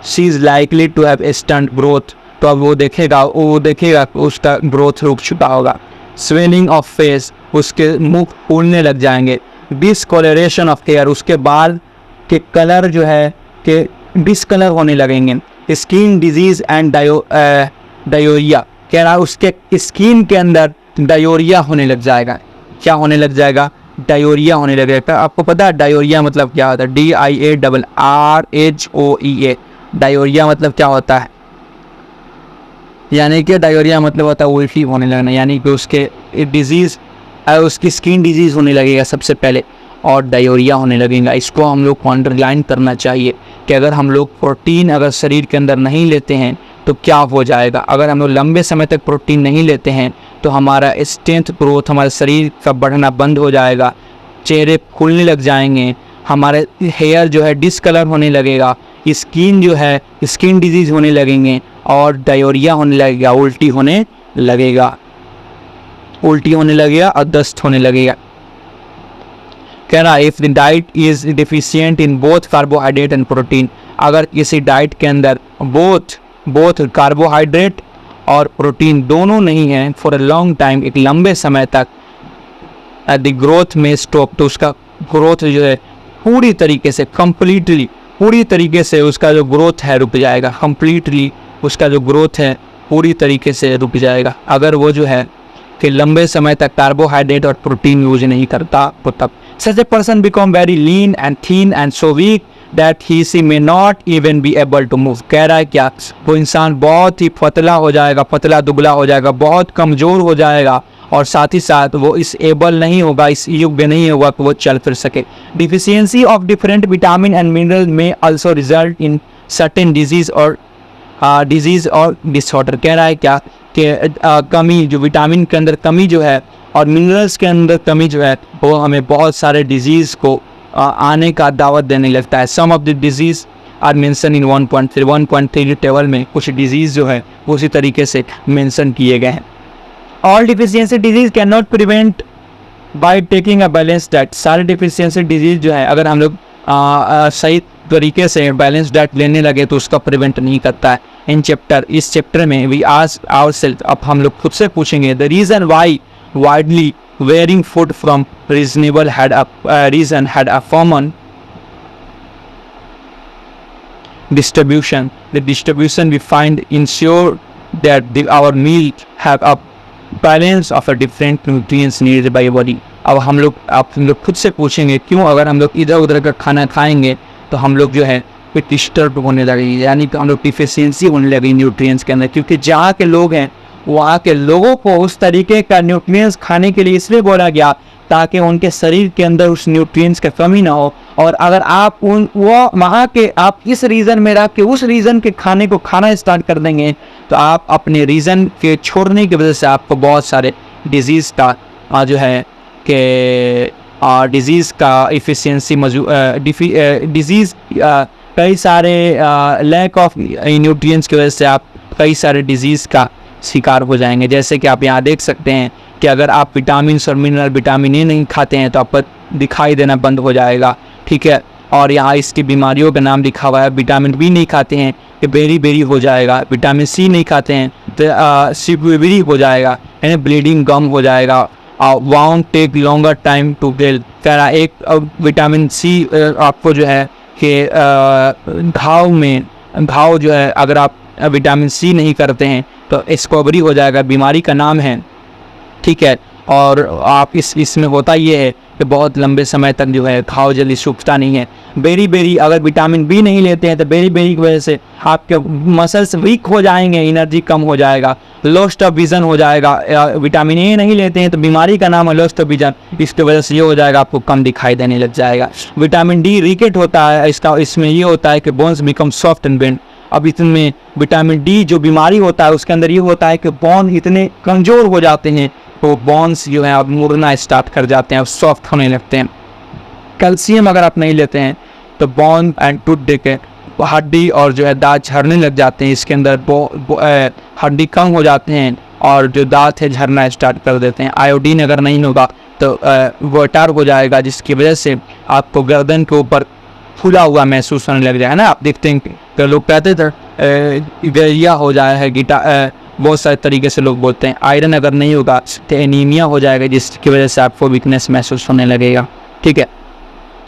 she is likely to have stunt growth, तो अब वो देखेगा उसका ग्रोथ रुक चुका होगा। स्वेलिंग ऑफ फेस, उसके मुख फूलने लग जाएंगे। डिसकलरेशन ऑफ हेयर, उसके बाल के कलर जो है कि डिसकलर होने लगेंगे। स्किन डिजीज़ एंड डायोरिया, कह रहा है उसके स्किन के अंदर डायोरिया होने लग जाएगा। क्या होने लग जाएगा? डायोरिया होने लगेगा। आपको पता है डायोरिया मतलब क्या होता है? DIARRHOEA, डायोरिया मतलब क्या होता है? यानी कि डायोरिया मतलब होता है उल्टी होने लगना, यानी कि उसके डिजीज़ उसकी स्किन डिजीज़ होने लगेगा सबसे पहले और डायोरिया होने लगेगा। इसको हम लोग को अंडरलाइन करना चाहिए कि अगर हम लोग प्रोटीन अगर शरीर के अंदर नहीं लेते हैं तो क्या हो जाएगा। अगर हम लोग लंबे समय तक प्रोटीन नहीं लेते हैं तो हमारा स्ट्रेंथ ग्रोथ, हमारे शरीर का बढ़ना बंद हो जाएगा, चेहरे फूलने लग जाएंगे, हमारे हेयर जो है डिसकलर होने लगेगा, स्किन जो है स्किन डिजीज़ होने लगेंगे और डायोरिया होने लगेगा, उल्टी होने लगेगा और दस्त होने लगेगा। कह रहा है if the diet is deficient in both carbohydrate and protein, अगर किसी डाइट के अंदर बोथ कार्बोहाइड्रेट और प्रोटीन दोनों नहीं है फॉर अ लॉन्ग टाइम, एक लंबे समय तक, द ग्रोथ में स्टॉप, तो उसका ग्रोथ जो है पूरी तरीके से उसका जो ग्रोथ है रुक जाएगा। कंप्लीटली उसका जो ग्रोथ है पूरी तरीके से रुक जाएगा। अगर वो जो है कि लंबे समय तक कार्बोहाइड्रेट और प्रोटीन यूज नहीं करता वो तब such a person become very lean and thin and so weak that he she may not even be able to move. कह रहा है क्या, वो इंसान बहुत ही पतला हो जाएगा, पतला दुबला हो जाएगा, बहुत कमज़ोर हो जाएगा और साथ ही साथ वो इस एबल नहीं होगा, इस युग में नहीं होगा कि वो चल फिर सके। Deficiency of different vitamin and mineral may also result in certain disease और डिसऑर्डर। कह रहा है क्या कि कमी, जो विटामिन के अंदर कमी जो है और मिनरल्स के अंदर कमी जो है वो हमें बहुत सारे डिजीज़ को आने का दावत देने लगता है। Some of the disease are mention in 1.3 table में कुछ डिजीज़ जो है वो उसी तरीके से मेंशन किए गए हैं। All deficiency disease can not prevent by taking a balance diet. सारे डिफिशियंसी डिजीज़ जो है अगर हम लोग सही तरीके से बैलेंस डाइट लेने लगे तो उसका प्रिवेंट नहीं करता है। इस चैप्टर में वी आस्क आवरसेल्फ, अब हम लोग खुद से पूछेंगे the reason why widely wearing food from reasonable had a common distribution. The distribution we find ensure that our meal have a balance of a different nutrients needed by body. अब हम लोग खुद से पूछेंगे क्यों अगर हम लोग इधर उधर का खाना खाएंगे तो हम लोग जो है कोई डिस्टर्ब होने लगेगी, यानी कि हम लोग डिफिशियंसी होने लगेगी न्यूट्रिएंट्स के अंदर, क्योंकि जहाँ के लोग हैं वहाँ के लोगों को उस तरीके का न्यूट्रिएंट्स खाने के लिए इसलिए बोला गया ताकि उनके शरीर के अंदर उस न्यूट्रिएंट्स की कमी ना हो। और अगर आप आप इस रीज़न में रह के उस रीज़न के खाने को खाना स्टार्ट कर देंगे तो आप अपने रीज़न के छोड़ने की वजह से आपको बहुत सारे डिजीज़ का जो है कि डिजीज़ का इफ़िशियंसी डिजीज़ कई सारे लैक ऑफ न्यूट्रिएंट्स की वजह से आप कई सारे डिजीज़ का शिकार हो जाएंगे। जैसे कि आप यहाँ देख सकते हैं कि अगर आप विटामिन और मिनरल विटामिन ए नहीं खाते हैं तो आपको दिखाई देना बंद हो जाएगा, ठीक है। और यहाँ इसकी बीमारियों का नाम लिखा हुआ है। विटामिन बी नहीं खाते हैं तो बेरी हो जाएगा, विटामिन सी नहीं खाते हैं तो सीवियरी हो जाएगा, यानी ब्लीडिंग गम हो जाएगा, won't take longer time to heal. कह रहा एक विटामिन सी आपको जो है कि घाव जो है अगर आप विटामिन सी नहीं करते हैं तो स्कॉबरी हो जाएगा, बीमारी का नाम है, ठीक है। और आप इसमें होता ये है कि बहुत लंबे समय तक जो है घाव जल्दी सूखता नहीं है। बेरी अगर विटामिन बी नहीं लेते हैं तो बेरी की वजह से आपके मसल्स वीक हो जाएंगे, एनर्जी कम हो जाएगा, लॉस्ट ऑफ विजन हो जाएगा। विटामिन ए नहीं लेते हैं तो बीमारी का नाम है लॉस्ट ऑफ विजन, इसकी वजह से ये हो जाएगा आपको कम दिखाई देने लग जाएगा। विटामिन डी रिकेट होता है, इसमें ये होता है कि bones become soft and bend. अब इसमें विटामिन डी जो बीमारी होता है उसके अंदर ये होता है कि बोन इतने कमज़ोर हो जाते हैं तो बोन्स जो है अब मुड़ना स्टार्ट कर जाते हैं, सॉफ्ट होने लगते हैं। कैल्शियम अगर आप नहीं लेते हैं तो बोन एंड टूथ के हड्डी और जो है दांत झड़ने लग जाते हैं, इसके अंदर हड्डी कम हो जाते हैं और जो दांत है झड़ना स्टार्ट कर देते हैं। आयोडीन अगर नहीं होगा तो वोटार हो जाएगा, जिसकी वजह से आपको गर्दन के ऊपर फूला हुआ महसूस होने लग जाएगा ना। आप देखते हैं कि लोग कहते थे गैरिया हो जाए है, बहुत सारे तरीके से लोग बोलते हैं। आयरन अगर नहीं होगा तो एनीमिया हो जाएगा, जिसकी वजह से आपको वीकनेस महसूस होने लगेगा, ठीक है।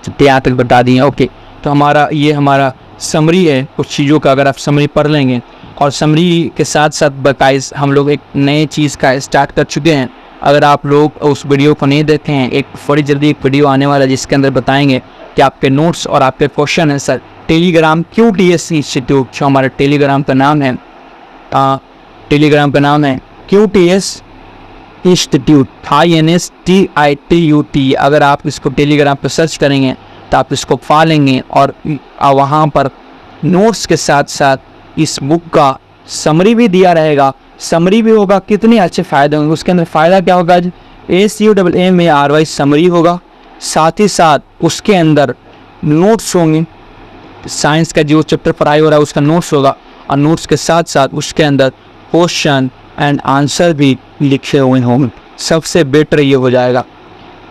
तो यहाँ तक बता दिए, ओके। तो हमारा समरी है कुछ चीज़ों का, अगर आप समरी पढ़ लेंगे और समरी के साथ साथ बताइए हम लोग एक नए चीज़ का स्टार्ट कर चुके हैं। अगर आप लोग उस वीडियो को नहीं देखे हैं, एक बड़ी जल्दी एक वीडियो आने वाला है जिसके अंदर बताएंगे कि आपके नोट्स और आपके question answer Telegram QTS institute, जो हमारा टेलीग्राम का नाम है, QTS इंस्टीट्यूट, INSTITUT। अगर आप इसको टेलीग्राम पर सर्च करेंगे तो आप इसको पा लेंगे और वहाँ पर नोट्स के साथ साथ इस बुक का समरी भी दिया रहेगा। समरी भी होगा, कितने अच्छे फ़ायदे होंगे उसके अंदर। फ़ायदा क्या होगा, ACUAMARY समरी होगा, साथ ही साथ उसके अंदर नोट्स होंगे। साइंस का जो चैप्टर पढ़ाई हो रहा है उसका नोट्स होगा और नोट्स के साथ साथ उसके अंदर क्वेश्चन एंड आंसर भी लिखे हुए होंगे। सबसे बेटर ये हो जाएगा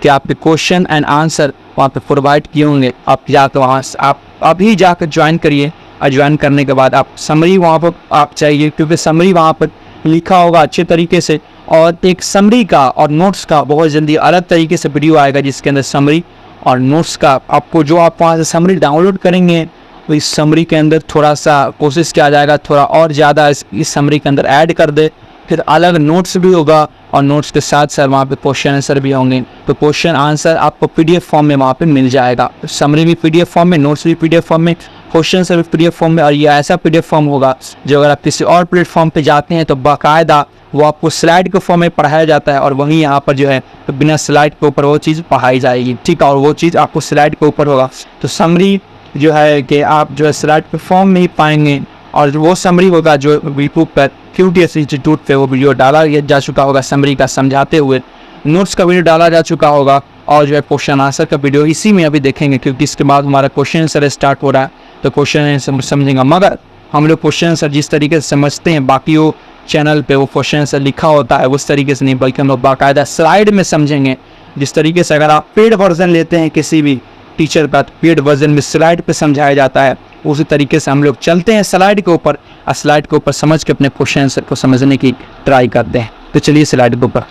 कि आपके क्वेश्चन एंड आंसर वहाँ पे प्रोवाइड किए होंगे। आप जाकर वहाँ से आप अभी जाकर ज्वाइन करिए और ज्वाइन करने के बाद आप समरी वहाँ पर आप चाहिए, क्योंकि समरी वहाँ पर लिखा होगा अच्छे तरीके से। और एक समरी का और नोट्स का बहुत जल्दी अलग तरीके से वीडियो आएगा जिसके अंदर समरी और नोट्स का आपको जो आप वहाँ से समरी डाउनलोड करेंगे तो इस समरी के अंदर थोड़ा सा कोशिश किया जाएगा थोड़ा और ज़्यादा इस समरी के अंदर ऐड कर दे फिर अलग नोट्स भी होगा और नोट्स के साथ साथ वहाँ पे क्वेश्चन आंसर भी होंगे। तो क्वेश्चन आंसर आपको पीडीएफ फॉर्म में वहाँ पे मिल जाएगा, समरी भी पीडीएफ फॉर्म में, नोट्स भी पीडीएफ फॉर्म में, क्वेश्चन आंसर भी पीडीएफ फॉर्म में। और ये ऐसा पीडीएफ फॉर्म होगा जो अगर आप किसी और प्लेटफॉर्म पे जाते हैं तो बाकायदा वो आपको स्लाइड के फॉर्म में पढ़ाया जाता है और वहीं यहाँ पर जो है तो बिना स्लाइड के ऊपर वो चीज़ पढ़ाई जाएगी, ठीक है, और वो चीज़ आपको स्लाइड के ऊपर होगा। तो समरी जो है कि आप जो है स्लाइड के फॉर्म में ही पाएंगे और वो समरी होगा जो यूट्यूब पर QTS इंस्टीट्यूट पे वो वीडियो डाला जा चुका होगा समरी का समझाते हुए, नोट्स का वीडियो डाला जा चुका होगा और जो है क्वेश्चन आंसर का वीडियो इसी में अभी देखेंगे, क्योंकि इसके बाद हमारा क्वेश्चन आंसर स्टार्ट हो रहा है तो क्वेश्चन आंसर समझेंगे। मगर हम लोग क्वेश्चन आंसर जिस तरीके से समझते हैं बाकी वो चैनल पे वो क्वेश्चन आंसर लिखा होता है उस तरीके से नहीं, बल्कि हम लोग बाकायदा स्लाइड में समझेंगे। जिस तरीके से अगर आप पेड वर्जन लेते हैं किसी भी टीचर का, पेड वर्जन में स्लाइड पे समझाया जाता है, उसी तरीके से हम लोग चलते हैं स्लाइड के ऊपर और स्लाइड के ऊपर समझ के अपने क्वेश्चन आंसर को समझने की ट्राई करते हैं। तो चलिए स्लाइड के ऊपर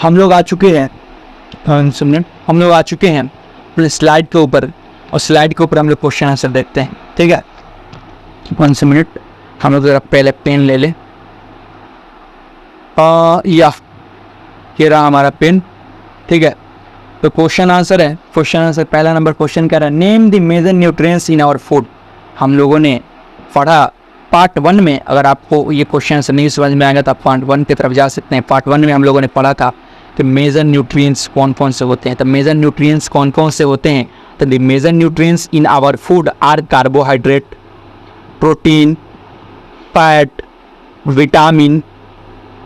हम लोग आ चुके हैं, हम लोग आ चुके हैं अपने स्लाइड के ऊपर और स्लाइड के ऊपर हम लोग क्वेश्चन आंसर देखते हैं, ठीक है। 1 मिनट, हम लोग जरा पहले पेन ले लें। या ये रहा हमारा पेन, ठीक है। तो क्वेश्चन आंसर है, क्वेश्चन आंसर पहला नंबर क्वेश्चन कह रहा है name the major nutrients in our food. हम लोगों ने पढ़ा पार्ट 1 में, अगर आपको ये क्वेश्चन आंसर नहीं समझ में आएगा तो आप पार्ट 1 की तरफ जा सकते हैं। पार्ट 1 में हम लोगों ने पढ़ा था कि मेजर न्यूट्रिएंट्स कौन कौन से होते हैं। तो मेजर न्यूट्रिएंट्स कौन कौन से होते हैं, तो the major nutrients in our food are carbohydrate, protein, fat, vitamin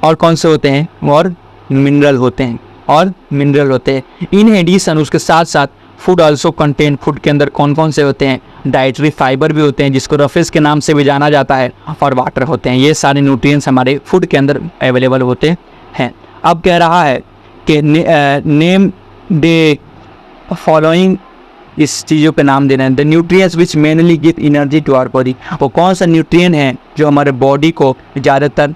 और कौन से होते हैं, और मिनरल होते हैं, और मिनरल होते हैं। इन एडिशन उसके साथ साथ फूड आल्सो कंटेन, फूड के अंदर कौन कौन से होते हैं, डाइटरी फाइबर भी होते हैं जिसको रफेज के नाम से भी जाना जाता है, और वाटर होते हैं। ये सारे न्यूट्रिएंट्स हमारे फूड के अंदर अवेलेबल होते हैं। अब कह रहा है कि नेम डे फॉलोइंग, इस चीज़ों पे नाम देना है। The nutrients which mainly give energy to our body, वो कौन सा न्यूट्रिएंट है जो हमारे बॉडी को ज़्यादातर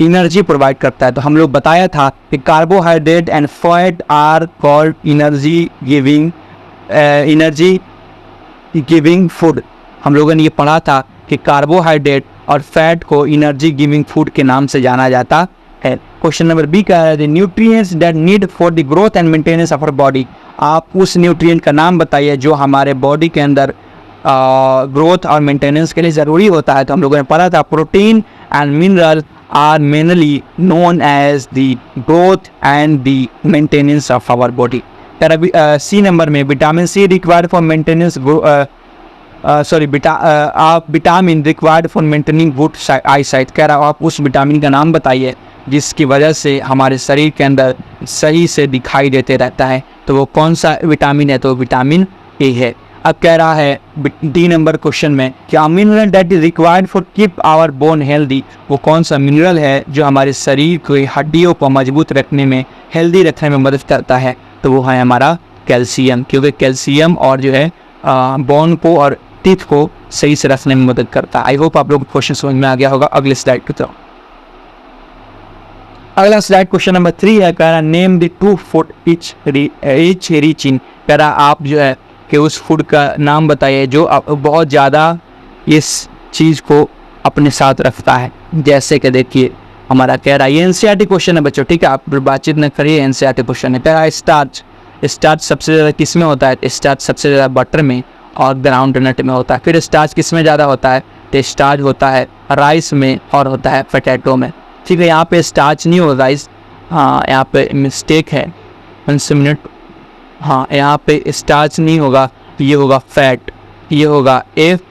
एनर्जी प्रोवाइड करता है। तो हम लोग बताया था कि carbohydrate and fat are called energy giving food. हम लोगों ने ये पढ़ा था कि कार्बोहाइड्रेट और फैट को एनर्जी गिविंग फूड के नाम से जाना जाता है। क्वेश्चन नंबर बी का है the nutrients that need for the growth and maintenance of our body. आप उस न्यूट्रिएंट का नाम बताइए जो हमारे बॉडी के अंदर ग्रोथ और मेंटेनेंस के लिए ज़रूरी होता है। तो हम लोगों ने पढ़ा था protein and mineral are mainly known as the growth and the maintenance of our body. C number में vitamin C required for maintenance, vitamin required for maintaining good eye sight. कह रहा आप उस विटामिन का नाम बताइए जिसकी वजह से हमारे शरीर के अंदर सही से दिखाई देते रहता है। तो वो कौन सा विटामिन है, तो विटामिन ए है। अब कह रहा है डी नंबर क्वेश्चन में क्या mineral that is required for keep our bone healthy, वो कौन सा मिनरल है जो हमारे शरीर की हड्डियों को मजबूत रखने में, हेल्दी रखने में मदद करता है। तो वो है हमारा कैल्शियम, क्योंकि कैल्शियम और जो है बोन को और टीथ को सही से रखने में मदद करता है। आई होप आप लोग को क्वेश्चन समझ में आ गया होगा। अगले स्लाइड की तरफ, अगला स्लाइड क्वेश्चन नंबर 3 है, कह रहा name the 2 food etch rich in. कह रहा आप जो है कि उस फूड का नाम बताइए जो बहुत ज़्यादा इस चीज़ को अपने साथ रखता है। जैसे कि देखिए हमारा कह रहा है, ये एनसीईआरटी क्वेश्चन है बच्चों, ठीक है, आप बातचीत न करिए, एनसीईआरटी क्वेश्चन है। कह रहा है स्टार्च, स्टार्च सबसे ज़्यादा किस में होता है, स्टार्च सबसे ज़्यादा बटर में और ग्राउंड नट में होता है। फिर स्टार्च किस में ज़्यादा होता है, तो स्टार्च होता है राइस में और होता है पोटैटो में, ठीक है। यहाँ पे स्टार्च नहीं हो राइस, हाँ यहाँ पे मिस्टेक है, 1 मिनट, हाँ यहाँ पे स्टार्च नहीं होगा, ये होगा फैट, ये होगा FAT,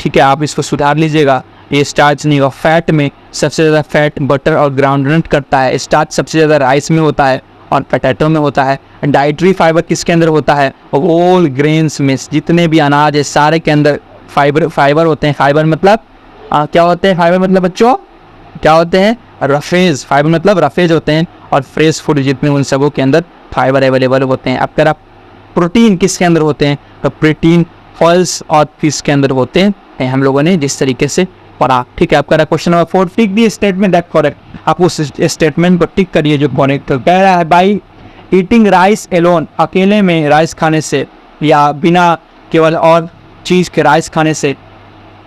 ठीक है, आप इसको सुधार लीजिएगा, ये स्टार्च नहीं होगा। फैट में सबसे ज़्यादा फैट बटर और ग्राउंडनट करता है। स्टार्च सबसे ज़्यादा राइस में होता है और पोटैटो में होता है। डाइटरी फाइबर किसके अंदर होता है, होल ग्रेन्स में, जितने भी अनाज है सारे के अंदर फाइबर होते हैं। फाइबर मतलब क्या होते हैं, फाइबर मतलब बच्चों क्या होते हैं, रफेज। फाइबर मतलब रफेज होते हैं और फ्रेश फूड जितने उन सबों के अंदर फाइबर अवेलेबल होते हैं। अब अगर आप प्रोटीन किसके अंदर होते हैं, तो प्रोटीन ऑयल्स और फिश के अंदर होते हैं, हम लोगों ने जिस तरीके से पढ़ा, ठीक है। आपका question number 4, tick the statement that correct. आप उस स्टेटमेंट को टिक करिए जो करेक्ट है। कह रहा है बाई ईटिंग राइस एलोन, अकेले में राइस खाने से या बिना केवल और चीज़ के राइस खाने से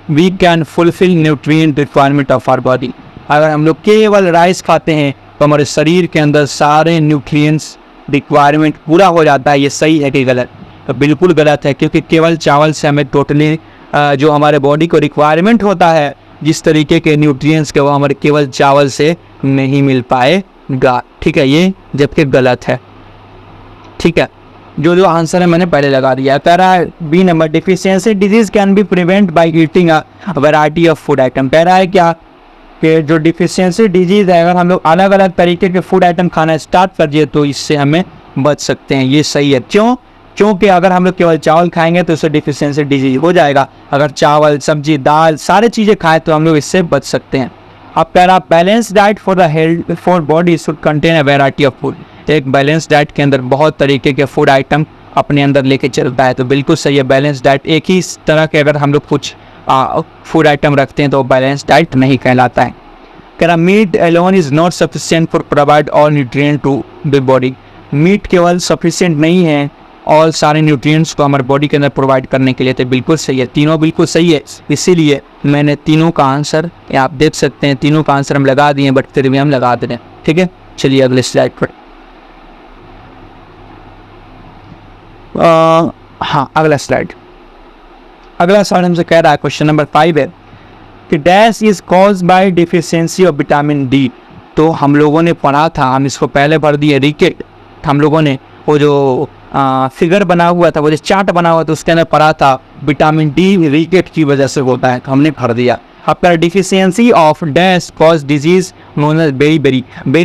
we can fulfil nutrient requirement of our body. अगर हम लोग केवल राइस खाते हैं तो हमारे शरीर के अंदर सारे न्यूट्रिएंट्स रिक्वायरमेंट पूरा हो जाता है। ये सही है कि गलत? तो बिल्कुल गलत है, क्योंकि केवल चावल से हमें टोटली जो हमारे बॉडी को रिक्वायरमेंट होता है जिस तरीके के न्यूट्रिएंट्स के, वो हमारे केवल चावल से नहीं मिल पाएगा। ठीक है, ये जबकि गलत है। ठीक है, जो आंसर है मैंने पहले लगा दिया है। Para B number, deficiency disease can be prevent by eating a variety of food item. Para है क्या कि जो डिफिशियंसी डिजीज है, अगर हम लोग अलग अलग तरीके के फूड आइटम खाना स्टार्ट कर दिए तो इससे हमें बच सकते हैं। ये सही है। क्यों? क्योंकि अगर हम लोग केवल चावल खाएंगे तो इससे डिफिशियंसी डिजीज हो जाएगा। अगर चावल, सब्जी, दाल सारी चीज़ें खाएं तो हम लोग इससे बच सकते हैं। अब para balance diet for the health for body should contain a variety of food. एक बैलेंस डाइट के अंदर बहुत तरीके के फूड आइटम अपने अंदर लेके चलता है, तो बिल्कुल सही है। बैलेंस डाइट एक ही तरह के अगर हम लोग कुछ फूड आइटम रखते हैं तो बैलेंस डाइट नहीं कहलाता है। कह रहा meat alone is not sufficient for provide all nutrient to the body. Meat केवल सफिशिएंट नहीं है और सारे न्यूट्रिएंट्स को हमारे बॉडी के अंदर प्रोवाइड करने के लिए, तो बिल्कुल सही है। तीनों बिल्कुल सही है, इसीलिए मैंने तीनों का आंसर आप देख सकते हैं, तीनों का आंसर हम लगा दिए, बट फिर भी हम लगा दे रहे हैं। ठीक है, चलिए अगले स्लाइड पर। हाँ, अगला स्लाइड हमसे कह रहा है, क्वेश्चन नंबर 5 है कि dash is cause bye deficiency of vitamin D. तो हम लोगों ने पढ़ा था, हम इसको पहले भर दिए रिकेट। हम लोगों ने वो जो फिगर बना हुआ था, वो जो चार्ट बना हुआ था, उसके अंदर पढ़ा था विटामिन डी रिकेट की वजह से होता है, तो हमने भर दिया। आपका deficiency of dash cause disease known as berry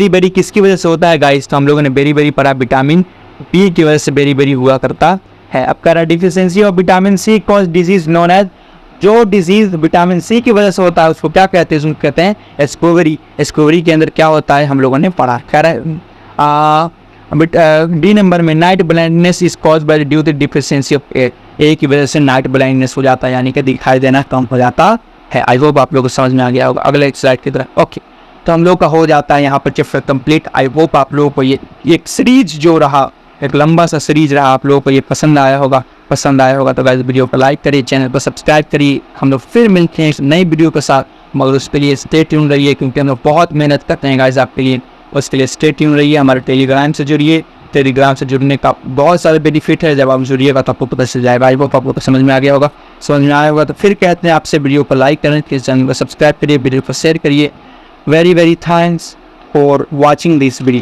berry किसकी वजह से होता है गाइस? तो हम लोगों ने बेरी पढ़ा, विटामिन बी की वजह से बेरी हुआ करता है। अब कह रहा deficiency of vitamin C cause disease known as, जो डिजीज विटामिन सी की वजह से होता है उसको क्या कहते हैं? उसको कहते हैं एस्कोवरी। एस्कोवरी के अंदर क्या होता है हम लोगों ने पढ़ा। कह रहा डी नंबर में night blindness is cause by due to deficiency of A की वजह से नाइट ब्लाइंडनेस हो जाता है, यानी कि दिखाई देना कम हो जाता है। आई होप आप लोगों को समझ में आ गया होगा। अगले स्लाइड की तरफ। ओके, तो हम लोग का हो जाता है यहाँ पर चैप्टर कंप्लीट। आई होप आप लोगों को ये एक सीरीज जो रहा, एक लंबा सा सीरीज रहा, आप लोगों को ये पसंद आया होगा। तो गाइस वीडियो को लाइक करिए, चैनल को सब्सक्राइब करिए। हम लोग फिर मिलते हैं इस नई वीडियो के साथ, मगर उसके लिए स्टे ट्यून रहिए, क्योंकि हम लोग बहुत मेहनत करते हैं गाइस आपके लिए। उसके लिए स्टे ट्यून रहिए, हमारे टेलीग्राम से जुड़िए। टेलीग्राम से जुड़ने का बहुत सारे बेनिफिट है, जब आप जुड़िएगा तो आपको पता चल जाएगा। आई होप आपको समझ में आ गया होगा। समझ में आया होगा तो फिर कहते हैं आपसे वीडियो को लाइक करें, चैनल को सब्सक्राइब करिए, वीडियो को शेयर करिए। Very thanks for watching this video.